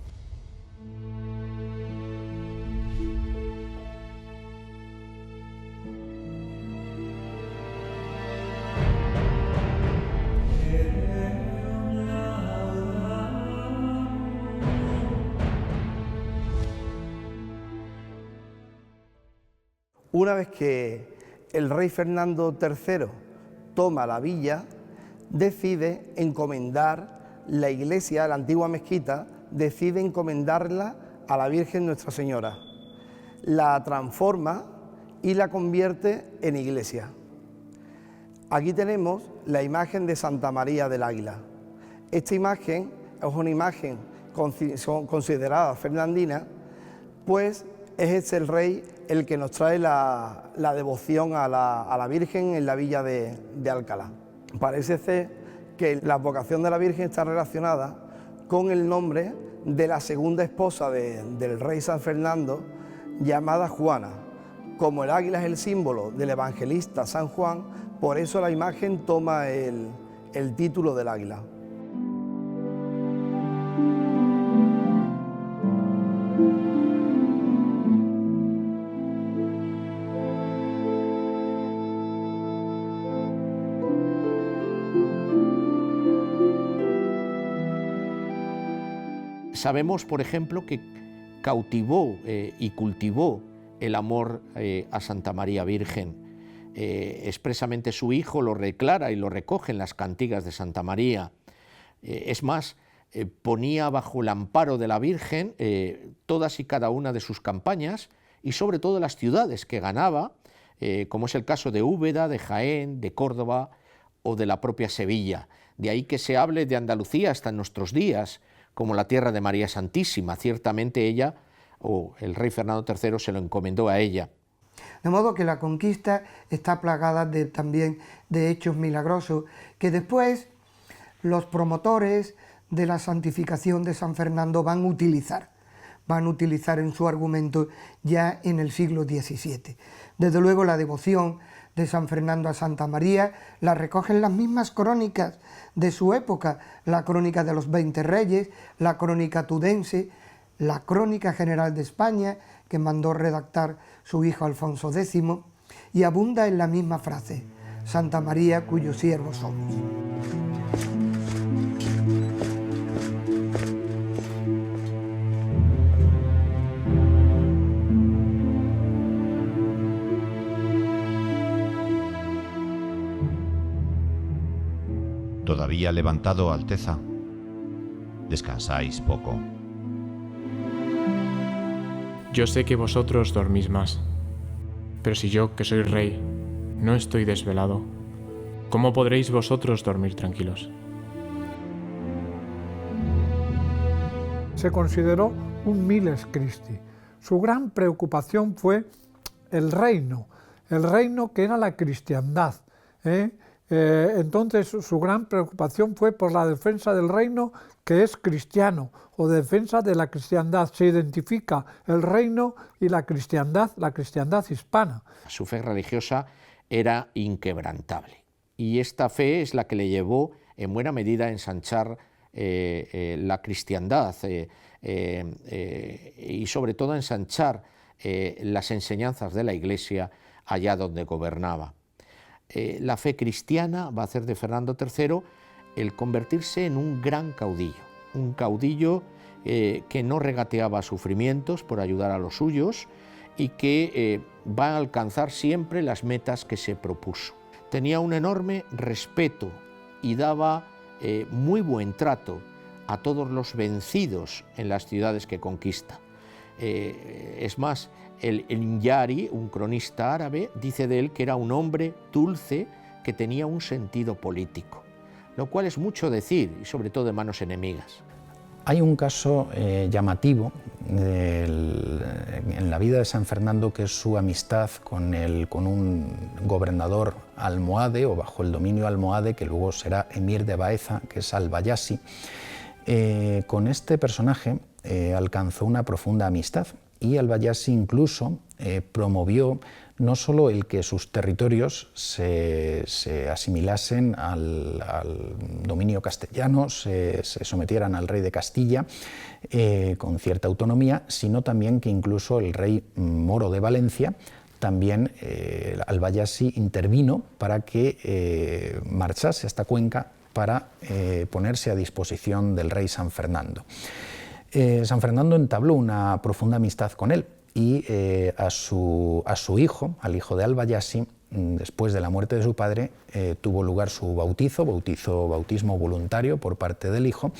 Una vez que el rey Fernando III toma la villa, decide encomendar la iglesia, la antigua mezquita, decide encomendarla a la Virgen Nuestra Señora. La transforma y la convierte en iglesia. Aquí tenemos la imagen de Santa María del Águila. Esta imagen es una imagen considerada fernandina, pues es el rey el que nos trae la devoción a la Virgen en la villa de Alcalá. Parece ser que la vocación de la Virgen está relacionada con el nombre de la segunda esposa del rey San Fernando, llamada Juana. Como el águila es el símbolo del evangelista San Juan, por eso la imagen toma el título del águila. Sabemos, por ejemplo, que cautivó y cultivó el amor a Santa María Virgen. Expresamente su hijo lo declara y lo recoge en las cantigas de Santa María. Es más, ponía bajo el amparo de la Virgen todas y cada una de sus campañas y sobre todo las ciudades que ganaba, como es el caso de Úbeda, de Jaén, de Córdoba o de la propia Sevilla. De ahí que se hable de Andalucía hasta en nuestros días como la tierra de María Santísima. Ciertamente ella, o el rey Fernando III, se lo encomendó a ella. De modo que la conquista está plagada también de hechos milagrosos que después los promotores de la santificación de San Fernando van a utilizar en su argumento ya en el siglo XVII. Desde luego la devoción de San Fernando a Santa María la recogen las mismas crónicas de su época, la crónica de los 20 reyes, la crónica tudense, la crónica general de España que mandó redactar su hijo Alfonso X, y abunda en la misma frase: Santa María cuyos siervos somos. ¿Todavía levantado, Alteza? Descansáis poco. Yo sé que vosotros dormís más, pero si yo, que soy rey, no estoy desvelado, ¿cómo podréis vosotros dormir tranquilos? Se consideró un miles Christi. Su gran preocupación fue el reino que era la cristiandad. Entonces su gran preocupación fue por la defensa del reino que es cristiano, o defensa de la cristiandad. Se identifica el reino y la cristiandad hispana. Su fe religiosa era inquebrantable, y esta fe es la que le llevó en buena medida a ensanchar la cristiandad y sobre todo a ensanchar las enseñanzas de la Iglesia allá donde gobernaba. La fe cristiana va a hacer de Fernando III el convertirse en un gran caudillo que no regateaba sufrimientos por ayudar a los suyos y que va a alcanzar siempre las metas que se propuso. Tenía un enorme respeto y daba muy buen trato a todos los vencidos en las ciudades que conquista. Es más, el Inyari, un cronista árabe, dice de él que era un hombre dulce que tenía un sentido político, lo cual es mucho decir, y sobre todo de manos enemigas. Hay un caso llamativo en la vida de San Fernando, que es su amistad con un gobernador almohade, o bajo el dominio almohade, que luego será emir de Baeza, que es al-Bayasi. Con este personaje alcanzó una profunda amistad, y al-Bayasi incluso promovió no solo el que sus territorios se asimilasen al dominio castellano, se sometieran al rey de Castilla con cierta autonomía, sino también que incluso el rey moro de Valencia, también al-Bayasi intervino para que marchase hasta Cuenca para ponerse a disposición del rey San Fernando. San Fernando entabló una profunda amistad con él, y a su hijo, al hijo de al-Bayasi, después de la muerte de su padre, tuvo lugar su bautismo voluntario por parte del hijo,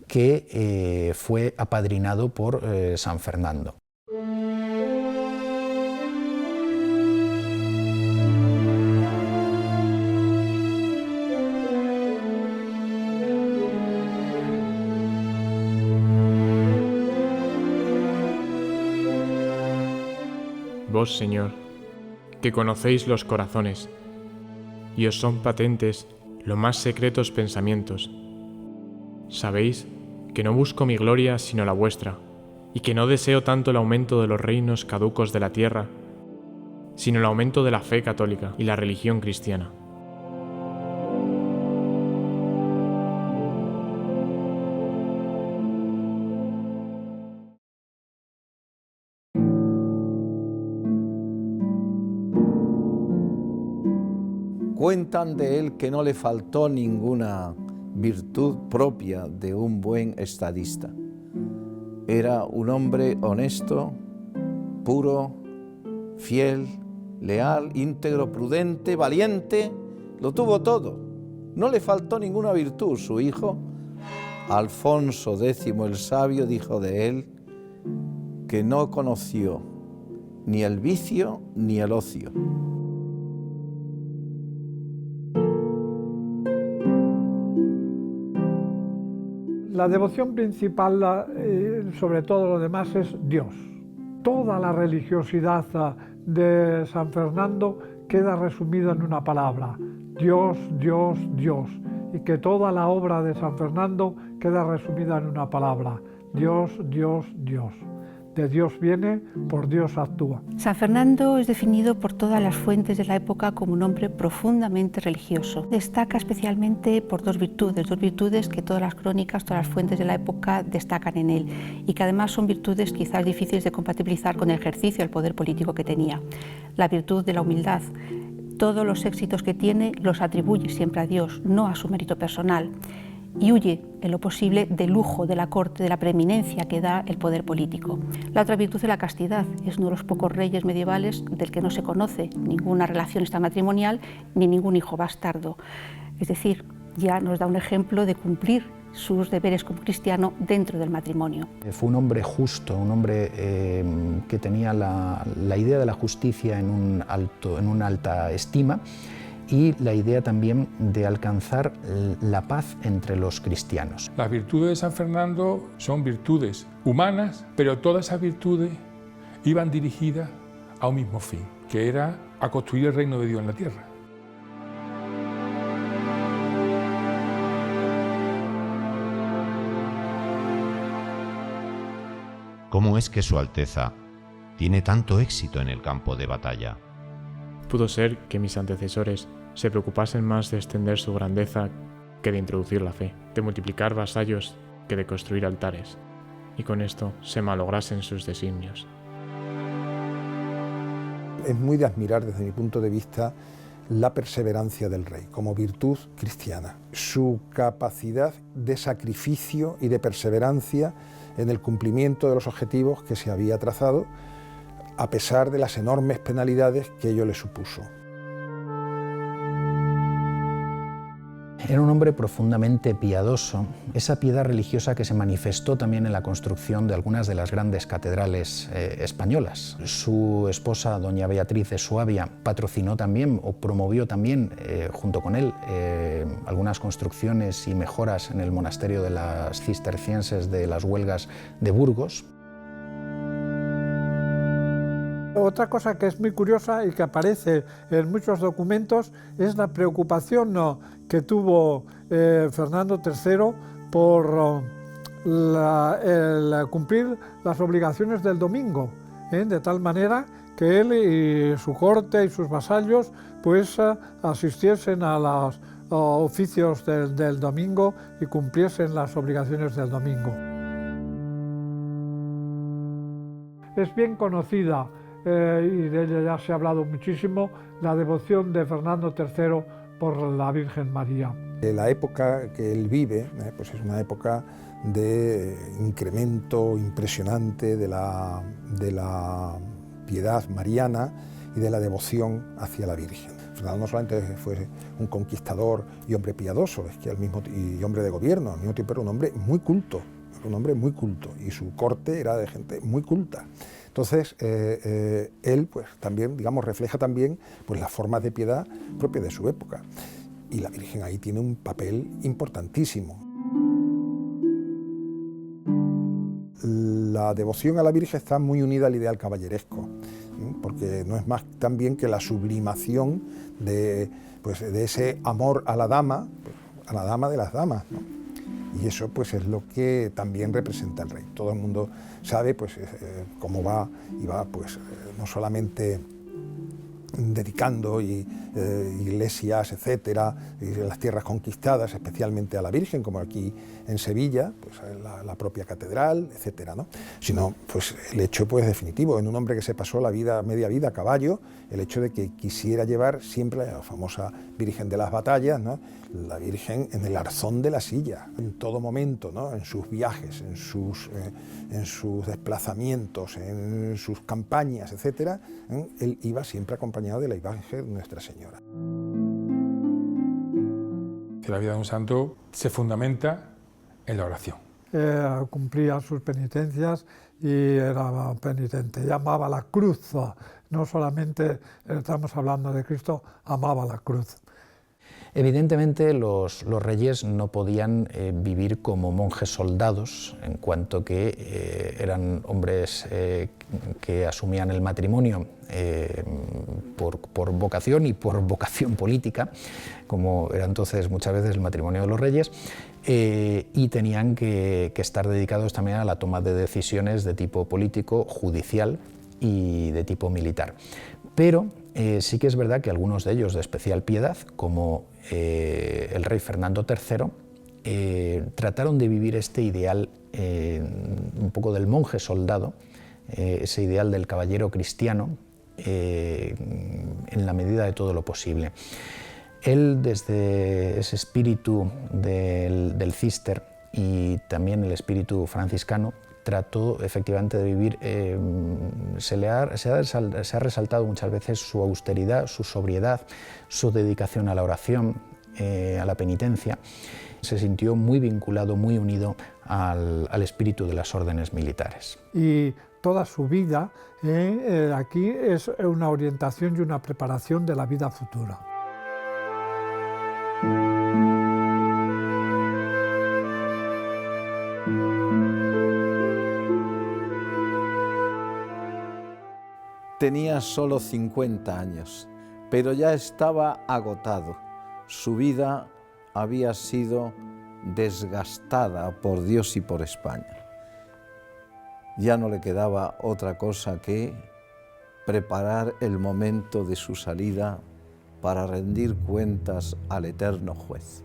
que fue apadrinado por San Fernando. Vos, Señor, que conocéis los corazones, y os son patentes los más secretos pensamientos, sabéis que no busco mi gloria sino la vuestra, y que no deseo tanto el aumento de los reinos caducos de la tierra, sino el aumento de la fe católica y la religión cristiana. Cuentan de él que no le faltó ninguna virtud propia de un buen estadista. Era un hombre honesto, puro, fiel, leal, íntegro, prudente, valiente, lo tuvo todo. No le faltó ninguna virtud. Su hijo, Alfonso X el Sabio, dijo de él que no conoció ni el vicio ni el ocio. La devoción principal, sobre todo lo demás, es Dios. Toda la religiosidad de San Fernando queda resumida en una palabra: Dios, Dios, Dios. Y que toda la obra de San Fernando queda resumida en una palabra: Dios, Dios, Dios. De Dios viene, por Dios actúa. San Fernando es definido por todas las fuentes de la época como un hombre profundamente religioso. Destaca especialmente por dos virtudes que todas las crónicas, todas las fuentes de la época destacan en él, y que además son virtudes quizás difíciles de compatibilizar con el ejercicio del poder político que tenía. La virtud de la humildad. Todos los éxitos que tiene los atribuye siempre a Dios, no a su mérito personal, y huye en lo posible del lujo de la corte, de la preeminencia que da el poder político. La otra virtud es la castidad. Es uno de los pocos reyes medievales del que no se conoce ninguna relación extramatrimonial ni ningún hijo bastardo. Es decir, ya nos da un ejemplo de cumplir sus deberes como cristiano dentro del matrimonio. Fue un hombre justo, un hombre que tenía la idea de la justicia en una alta estima, y la idea también de alcanzar la paz entre los cristianos. Las virtudes de San Fernando son virtudes humanas, pero todas esas virtudes iban dirigidas a un mismo fin, que era a construir el reino de Dios en la tierra. ¿Cómo es que Su Alteza tiene tanto éxito en el campo de batalla? Pudo ser que mis antecesores se preocupasen más de extender su grandeza que de introducir la fe, de multiplicar vasallos que de construir altares, y con esto se malograsen sus designios. Es muy de admirar desde mi punto de vista la perseverancia del rey como virtud cristiana, su capacidad de sacrificio y de perseverancia en el cumplimiento de los objetivos que se había trazado, a pesar de las enormes penalidades que ello le supuso. Era un hombre profundamente piadoso, esa piedad religiosa que se manifestó también en la construcción de algunas de las grandes catedrales españolas. Su esposa, doña Beatriz de Suabia, patrocinó también o promovió también, junto con él, algunas construcciones y mejoras en el monasterio de las cistercienses de las Huelgas de Burgos. Otra cosa que es muy curiosa y que aparece en muchos documentos es la preocupación que tuvo Fernando III por el cumplir las obligaciones del domingo, de tal manera que él y su corte y sus vasallos pues asistiesen a los oficios del domingo y cumpliesen las obligaciones del domingo. Es bien conocida y de ella ya se ha hablado muchísimo, la devoción de Fernando III por la Virgen María. La época que él vive pues es una época de incremento impresionante de la piedad mariana y de la devoción hacia la Virgen. Fernando no solamente fue un conquistador y hombre piadoso, es que y hombre de gobierno, al mismo tiempo era un hombre muy culto, y su corte era de gente muy culta. Entonces, él pues, también, digamos, refleja también pues, las formas de piedad propias de su época. Y la Virgen ahí tiene un papel importantísimo. La devoción a la Virgen está muy unida al ideal caballeresco, porque no es más también que la sublimación de ese amor a la dama de las damas, ¿no? Y eso pues es lo que también representa el rey. Todo el mundo sabe pues cómo va pues no solamente dedicando iglesias, etcétera, y las tierras conquistadas, especialmente a la Virgen, como aquí en Sevilla, pues la propia catedral, etcétera, ¿no? Sino pues el hecho pues definitivo, en un hombre que se pasó media vida a caballo, el hecho de que quisiera llevar siempre a la famosa Virgen de las Batallas, ¿no? La Virgen en el arzón de la silla, en todo momento, ¿no? En sus viajes, en sus desplazamientos, en sus campañas, etcétera, él iba siempre acompañado de la imagen de Nuestra Señora. La vida de un santo se fundamenta en la oración. Cumplía sus penitencias y era penitente, y amaba la cruz, no solamente estamos hablando de Cristo, amaba la cruz. Evidentemente los reyes no podían vivir como monjes soldados, en cuanto que eran hombres que asumían el matrimonio por vocación y por vocación política, como era entonces muchas veces el matrimonio de los reyes, y tenían que estar dedicados también a la toma de decisiones de tipo político, judicial y de tipo militar. Pero sí que es verdad que algunos de ellos de especial piedad, como el rey Fernando III, trataron de vivir este ideal un poco del monje soldado, ese ideal del caballero cristiano, en la medida de todo lo posible. Él, desde ese espíritu del cister y también el espíritu franciscano, trató efectivamente de vivir, se ha resaltado muchas veces su austeridad, su sobriedad, su dedicación a la oración, a la penitencia. Se sintió muy vinculado, muy unido al espíritu de las órdenes militares. Y toda su vida aquí es una orientación y una preparación de la vida futura. Tenía solo 50 años, pero ya estaba agotado. Su vida había sido desgastada por Dios y por España. Ya no le quedaba otra cosa que preparar el momento de su salida para rendir cuentas al eterno juez.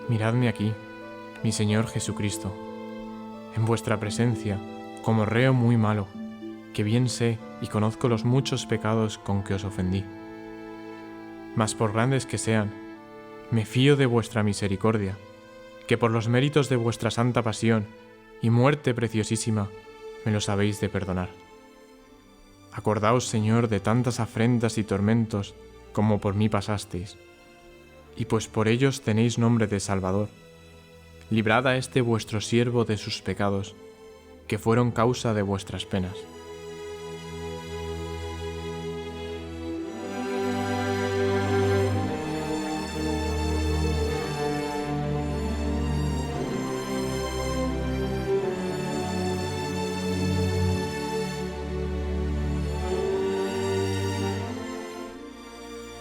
Miradme aquí, mi Señor Jesucristo, en vuestra presencia, como reo muy malo, que bien sé y conozco los muchos pecados con que os ofendí. Mas por grandes que sean, me fío de vuestra misericordia, que por los méritos de vuestra santa pasión y muerte preciosísima me los habéis de perdonar. Acordaos, Señor, de tantas afrentas y tormentos como por mí pasasteis, y pues por ellos tenéis nombre de Salvador, librad a este vuestro siervo de sus pecados, que fueron causa de vuestras penas.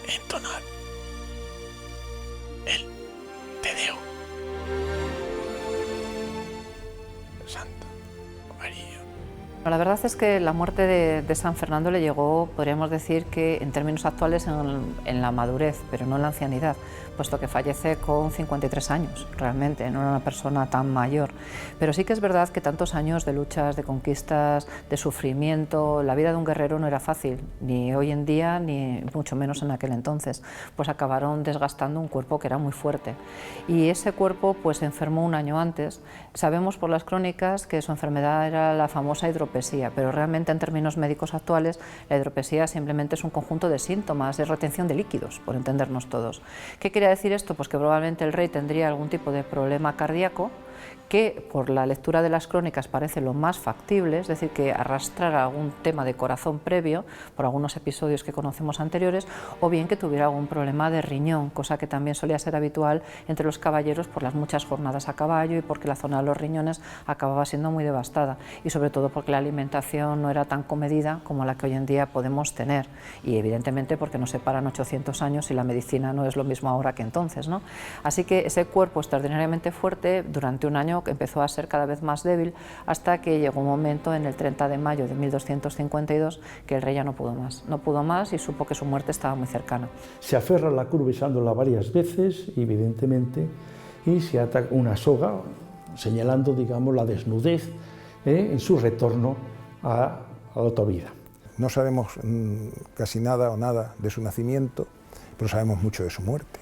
Entonar el Te Deum. Santa María. La verdad es que la muerte de San Fernando le llegó, podríamos decir que en términos actuales, en la madurez, pero no en la ancianidad, puesto que fallece con 53 años, realmente, no era una persona tan mayor. Pero sí que es verdad que tantos años de luchas, de conquistas, de sufrimiento, la vida de un guerrero no era fácil, ni hoy en día, ni mucho menos en aquel entonces, pues acabaron desgastando un cuerpo que era muy fuerte. Y ese cuerpo pues enfermó un año antes. Sabemos por las crónicas que su enfermedad era la famosa hidropesía, pero realmente en términos médicos actuales la hidropesía simplemente es un conjunto de síntomas, es retención de líquidos, por entendernos todos. ¿Qué quería decir esto? Pues que probablemente el rey tendría algún tipo de problema cardíaco, que por la lectura de las crónicas parece lo más factible, es decir, que arrastrara algún tema de corazón previo, por algunos episodios que conocemos anteriores, o bien que tuviera algún problema de riñón, cosa que también solía ser habitual entre los caballeros por las muchas jornadas a caballo y porque la zona de los riñones acababa siendo muy devastada, y sobre todo porque la alimentación no era tan comedida como la que hoy en día podemos tener, y evidentemente porque nos separan 800 años y la medicina no es lo mismo ahora que entonces, ¿no? Así que ese cuerpo extraordinariamente fuerte durante un año que empezó a ser cada vez más débil, hasta que llegó un momento en el 30 de mayo de 1252 que el rey ya no pudo más y supo que su muerte estaba muy cercana. Se aferra a la cruz besándola varias veces, evidentemente, y se ata una soga señalando, digamos, la desnudez en su retorno a la otra vida. No sabemos casi nada o nada de su nacimiento, pero sabemos mucho de su muerte.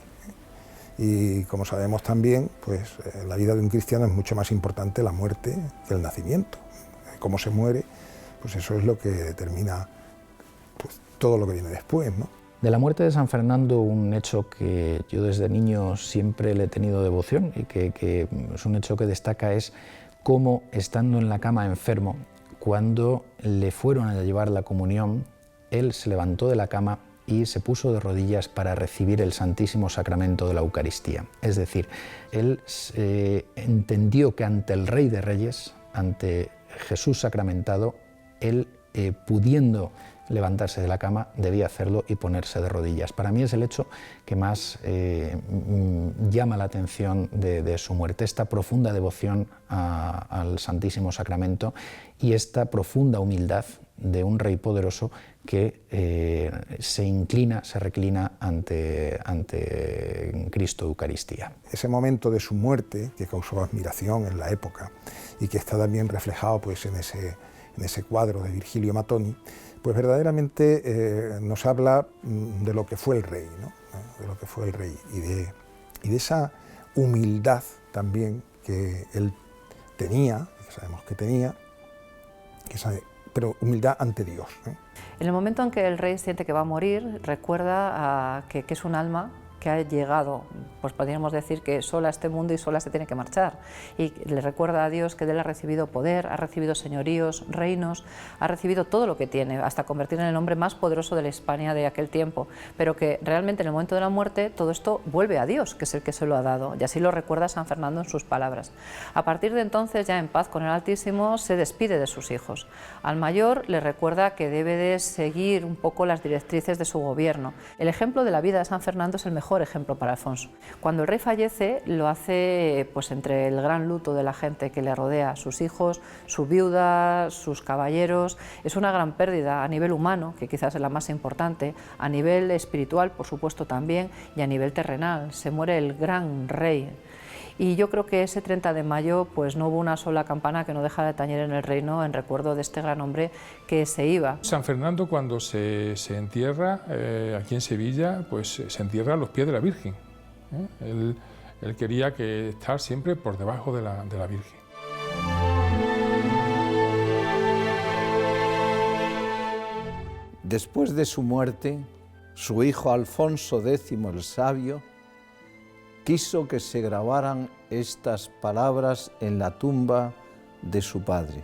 Y como sabemos también, pues en la vida de un cristiano es mucho más importante la muerte que el nacimiento. Cómo se muere, pues eso es lo que determina pues, todo lo que viene después, ¿no? De la muerte de San Fernando, un hecho que yo desde niño siempre le he tenido devoción y que es un hecho que destaca es cómo, estando en la cama enfermo, cuando le fueron a llevar la comunión, él se levantó de la cama y se puso de rodillas para recibir el Santísimo Sacramento de la Eucaristía. Es decir, él entendió que ante el Rey de Reyes, ante Jesús sacramentado, él pudiendo levantarse de la cama debía hacerlo y ponerse de rodillas. Para mí es el hecho que más llama la atención de su muerte, esta profunda devoción al Santísimo Sacramento y esta profunda humildad de un rey poderoso que se inclina, se reclina ante Cristo Eucaristía. Ese momento de su muerte, que causó admiración en la época y que está también reflejado pues, en ese cuadro de Virgilio Matoni, pues verdaderamente nos habla de lo que fue el rey, ¿no? De lo que fue el rey y de esa humildad también que él tenía, que sabemos que tenía, pero humildad ante Dios, ¿no? En el momento en que el rey siente que va a morir, recuerda que es un alma que ha llegado, pues podríamos decir que sola a este mundo y sola se tiene que marchar, y le recuerda a Dios que de él ha recibido poder, ha recibido señoríos, reinos, ha recibido todo lo que tiene, hasta convertir en el hombre más poderoso de la Hispania de aquel tiempo, pero que realmente en el momento de la muerte todo esto vuelve a Dios, que es el que se lo ha dado, y así lo recuerda San Fernando en sus palabras. A partir de entonces, ya en paz con el Altísimo, se despide de sus hijos. Al mayor le recuerda que debe de seguir un poco las directrices de su gobierno. El ejemplo de la vida de San Fernando es el mejor ejemplo para Alfonso. Cuando el rey fallece, lo hace pues entre el gran luto de la gente que le rodea, sus hijos, su viuda, sus caballeros. Es una gran pérdida a nivel humano, que quizás es la más importante, a nivel espiritual, por supuesto, también, y a nivel terrenal. Se muere el gran rey. Y yo creo que ese 30 de mayo pues no hubo una sola campana que no dejara de tañer en el reino en recuerdo de este gran hombre que se iba. San Fernando, cuando se entierra aquí en Sevilla, pues se entierra a los pies de la Virgen. Él quería estar siempre por debajo de la Virgen. Después de su muerte, su hijo Alfonso X el Sabio quiso que se grabaran estas palabras en la tumba de su padre.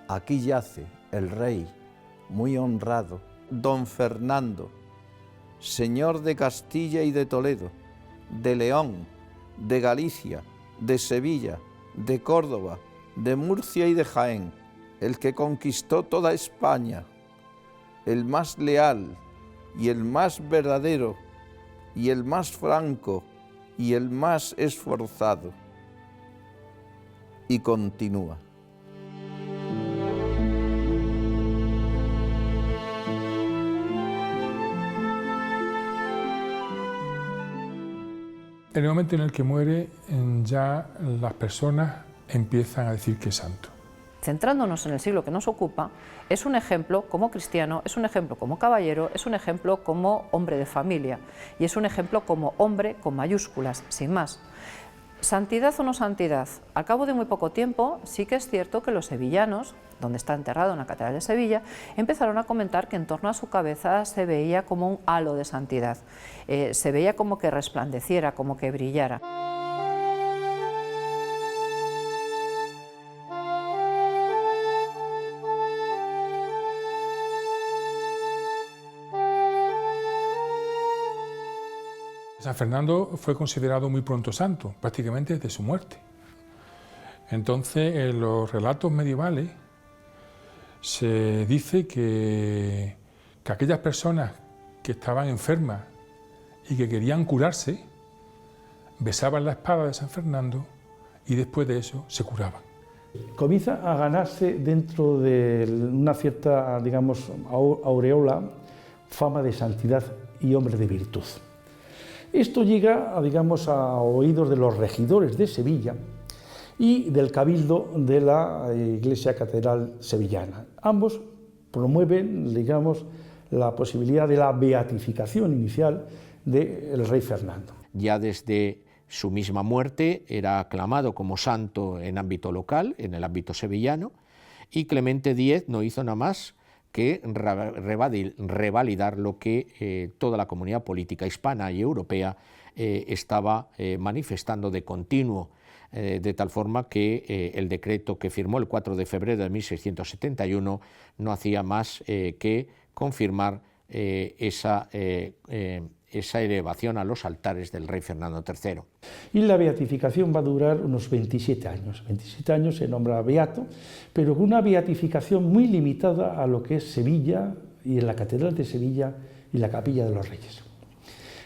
Aquí yace el rey, muy honrado, don Fernando, señor de Castilla y de Toledo, de León, de Galicia, de Sevilla, de Córdoba, de Murcia y de Jaén, el que conquistó toda España, el más leal y el más verdadero y el más franco y el más esforzado. Y continúa. En el momento en el que muere, ya las personas empiezan a decir que es santo. Centrándonos en el siglo que nos ocupa, es un ejemplo como cristiano, es un ejemplo como caballero, es un ejemplo como hombre de familia y es un ejemplo como hombre con mayúsculas, sin más. ¿Santidad o no santidad? Al cabo de muy poco tiempo, sí que es cierto que los sevillanos, donde está enterrado en la Catedral de Sevilla, empezaron a comentar que en torno a su cabeza se veía como un halo de santidad, se veía como que resplandeciera, como que brillara. San Fernando fue considerado muy pronto santo, prácticamente desde su muerte. Entonces, en los relatos medievales se dice que aquellas personas que estaban enfermas y que querían curarse, besaban la espada de San Fernando y después de eso se curaban. Comienza a ganarse dentro de una cierta, digamos, aureola, fama de santidad y hombre de virtud. Esto llega, digamos, a oídos de los regidores de Sevilla y del cabildo de la Iglesia Catedral sevillana. Ambos promueven, digamos, la posibilidad de la beatificación inicial del rey Fernando. Ya desde su misma muerte era aclamado como santo en ámbito local, en el ámbito sevillano, y Clemente X no hizo nada más que revalidar lo que toda la comunidad política hispana y europea estaba manifestando de continuo, de tal forma que el decreto que firmó el 4 de febrero de 1671 no hacía más que confirmar esa elevación a los altares del rey Fernando III. Y la beatificación va a durar unos 27 años. 27 años se nombra beato, pero con una beatificación muy limitada a lo que es Sevilla y en la Catedral de Sevilla y la Capilla de los Reyes.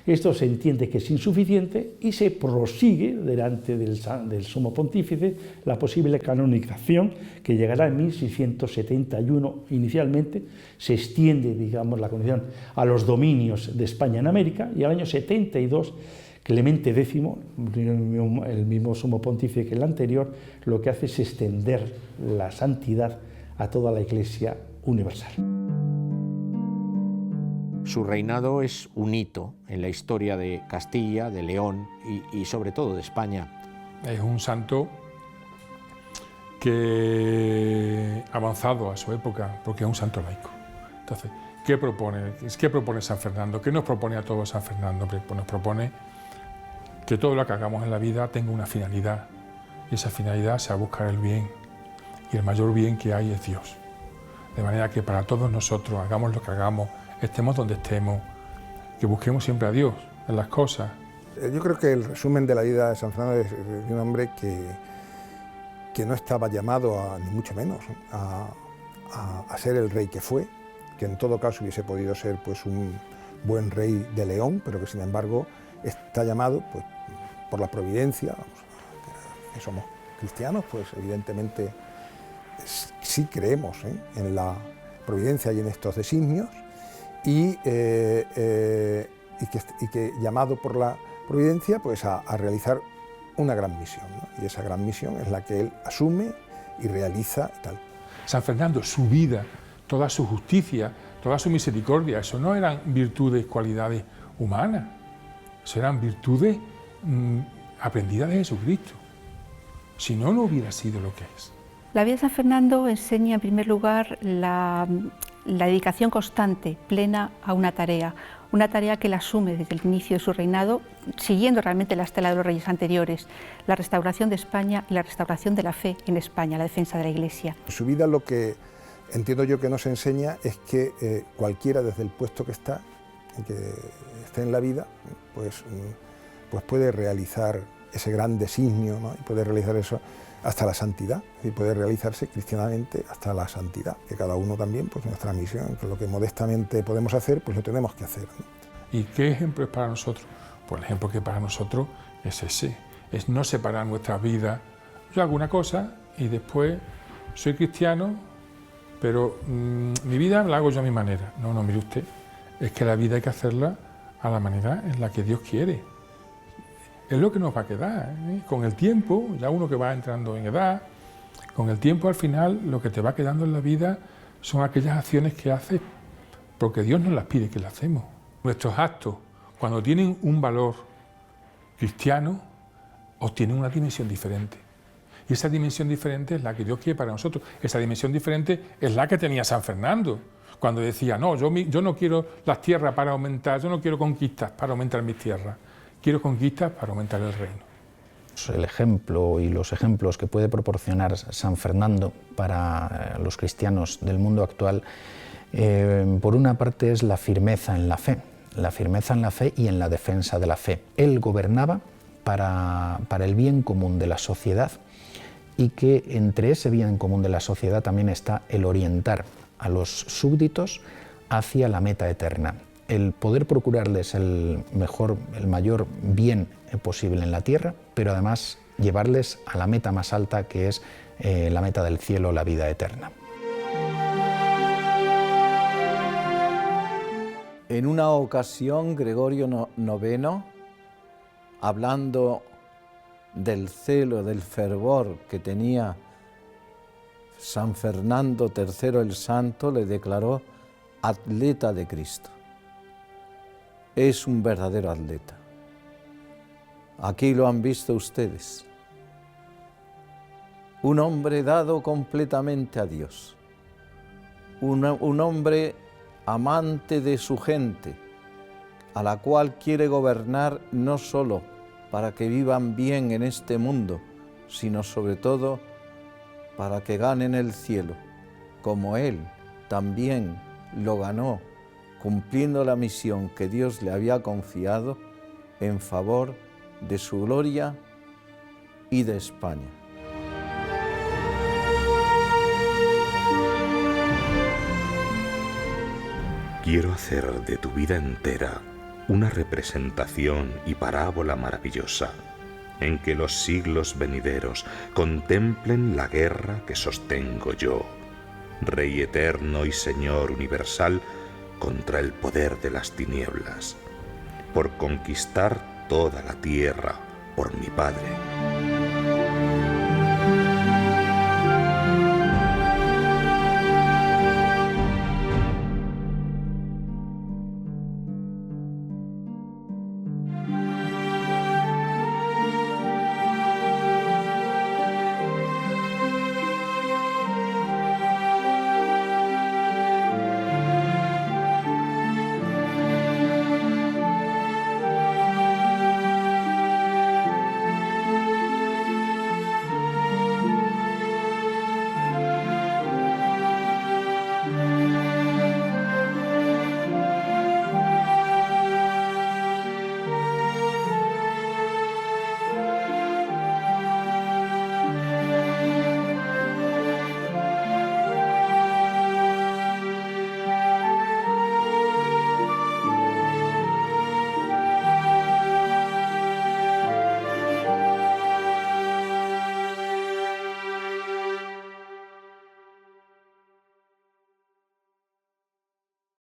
Esto se entiende que es insuficiente y se prosigue delante del Sumo Pontífice la posible canonización que llegará en 1671 inicialmente, se extiende, digamos, la canonización a los dominios de España en América y al año 72 Clemente X, el mismo Sumo Pontífice que el anterior, lo que hace es extender la santidad a toda la Iglesia universal. Su reinado es un hito en la historia de Castilla, de León y sobre todo de España. Es un santo que ha avanzado a su época porque es un santo laico. Entonces, ¿qué propone San Fernando? ¿Qué nos propone a todos San Fernando? Pues nos propone que todo lo que hagamos en la vida tenga una finalidad y esa finalidad sea buscar el bien y el mayor bien que hay es Dios. De manera que para todos nosotros, hagamos lo que hagamos, estemos donde estemos, que busquemos siempre a Dios en las cosas. Yo creo que el resumen de la vida de San Fernando es de un hombre que no estaba llamado, ni mucho menos, a ser el rey que fue, que en todo caso hubiese podido ser pues, un buen rey de León, pero que sin embargo está llamado pues, por la providencia, que somos cristianos, pues evidentemente sí creemos en la providencia y en estos designios, y que llamado por la providencia pues a realizar una gran misión, ¿no? Y esa gran misión es la que él asume y realiza y tal. San Fernando, su vida, toda su justicia, toda su misericordia, eso no eran virtudes, cualidades humanas, eso eran virtudes aprendidas de Jesucristo. Si no, no hubiera sido lo que es. La vida de San Fernando enseña, en primer lugar, la dedicación constante, plena a una tarea que él asume desde el inicio de su reinado, siguiendo realmente la estela de los reyes anteriores, la restauración de España y la restauración de la fe en España, la defensa de la Iglesia. En su vida lo que entiendo yo que nos enseña es que cualquiera desde el puesto que esté en la vida, pues puede realizar ese gran designio, ¿no? Y puede realizar eso hasta la santidad, y puede realizarse cristianamente hasta la santidad, que cada uno también, pues nuestra misión, que lo que modestamente podemos hacer, pues lo tenemos que hacer, ¿no? ¿Y qué ejemplo es para nosotros? Pues el ejemplo que para nosotros es ese, es no separar nuestras vidas. Yo hago una cosa y después soy cristiano, pero mi vida la hago yo a mi manera. No, mire usted, es que la vida hay que hacerla a la manera en la que Dios quiere. Es lo que nos va a quedar, ¿eh? Con el tiempo, ya uno que va entrando en edad, con el tiempo al final lo que te va quedando en la vida son aquellas acciones que haces porque Dios nos las pide que las hacemos. Nuestros actos, cuando tienen un valor cristiano, obtienen una dimensión diferente. Y esa dimensión diferente es la que Dios quiere para nosotros. Esa dimensión diferente es la que tenía San Fernando, cuando decía, no, yo no quiero las tierras para aumentar, yo no quiero conquistas para aumentar mis tierras. Quiero conquistas para aumentar el reino. El ejemplo y los ejemplos que puede proporcionar San Fernando para los cristianos del mundo actual, por una parte es la firmeza en la fe y en la defensa de la fe. Él gobernaba para el bien común de la sociedad, y que entre ese bien común de la sociedad también está el orientar a los súbditos hacia la meta eterna. El poder procurarles el mayor bien posible en la tierra, pero además llevarles a la meta más alta, que es la meta del cielo, la vida eterna. En una ocasión, Gregorio IX, hablando del celo, del fervor que tenía San Fernando III el Santo, le declaró atleta de Cristo. Es un verdadero atleta. Aquí lo han visto ustedes. Un hombre dado completamente a Dios. Un hombre amante de su gente, a la cual quiere gobernar no solo para que vivan bien en este mundo, sino sobre todo para que ganen el cielo, como él también lo ganó, cumpliendo la misión que Dios le había confiado en favor de su gloria y de España. Quiero hacer de tu vida entera una representación y parábola maravillosa, en que los siglos venideros contemplen la guerra que sostengo yo, Rey eterno y Señor universal, contra el poder de las tinieblas, por conquistar toda la tierra por mi Padre.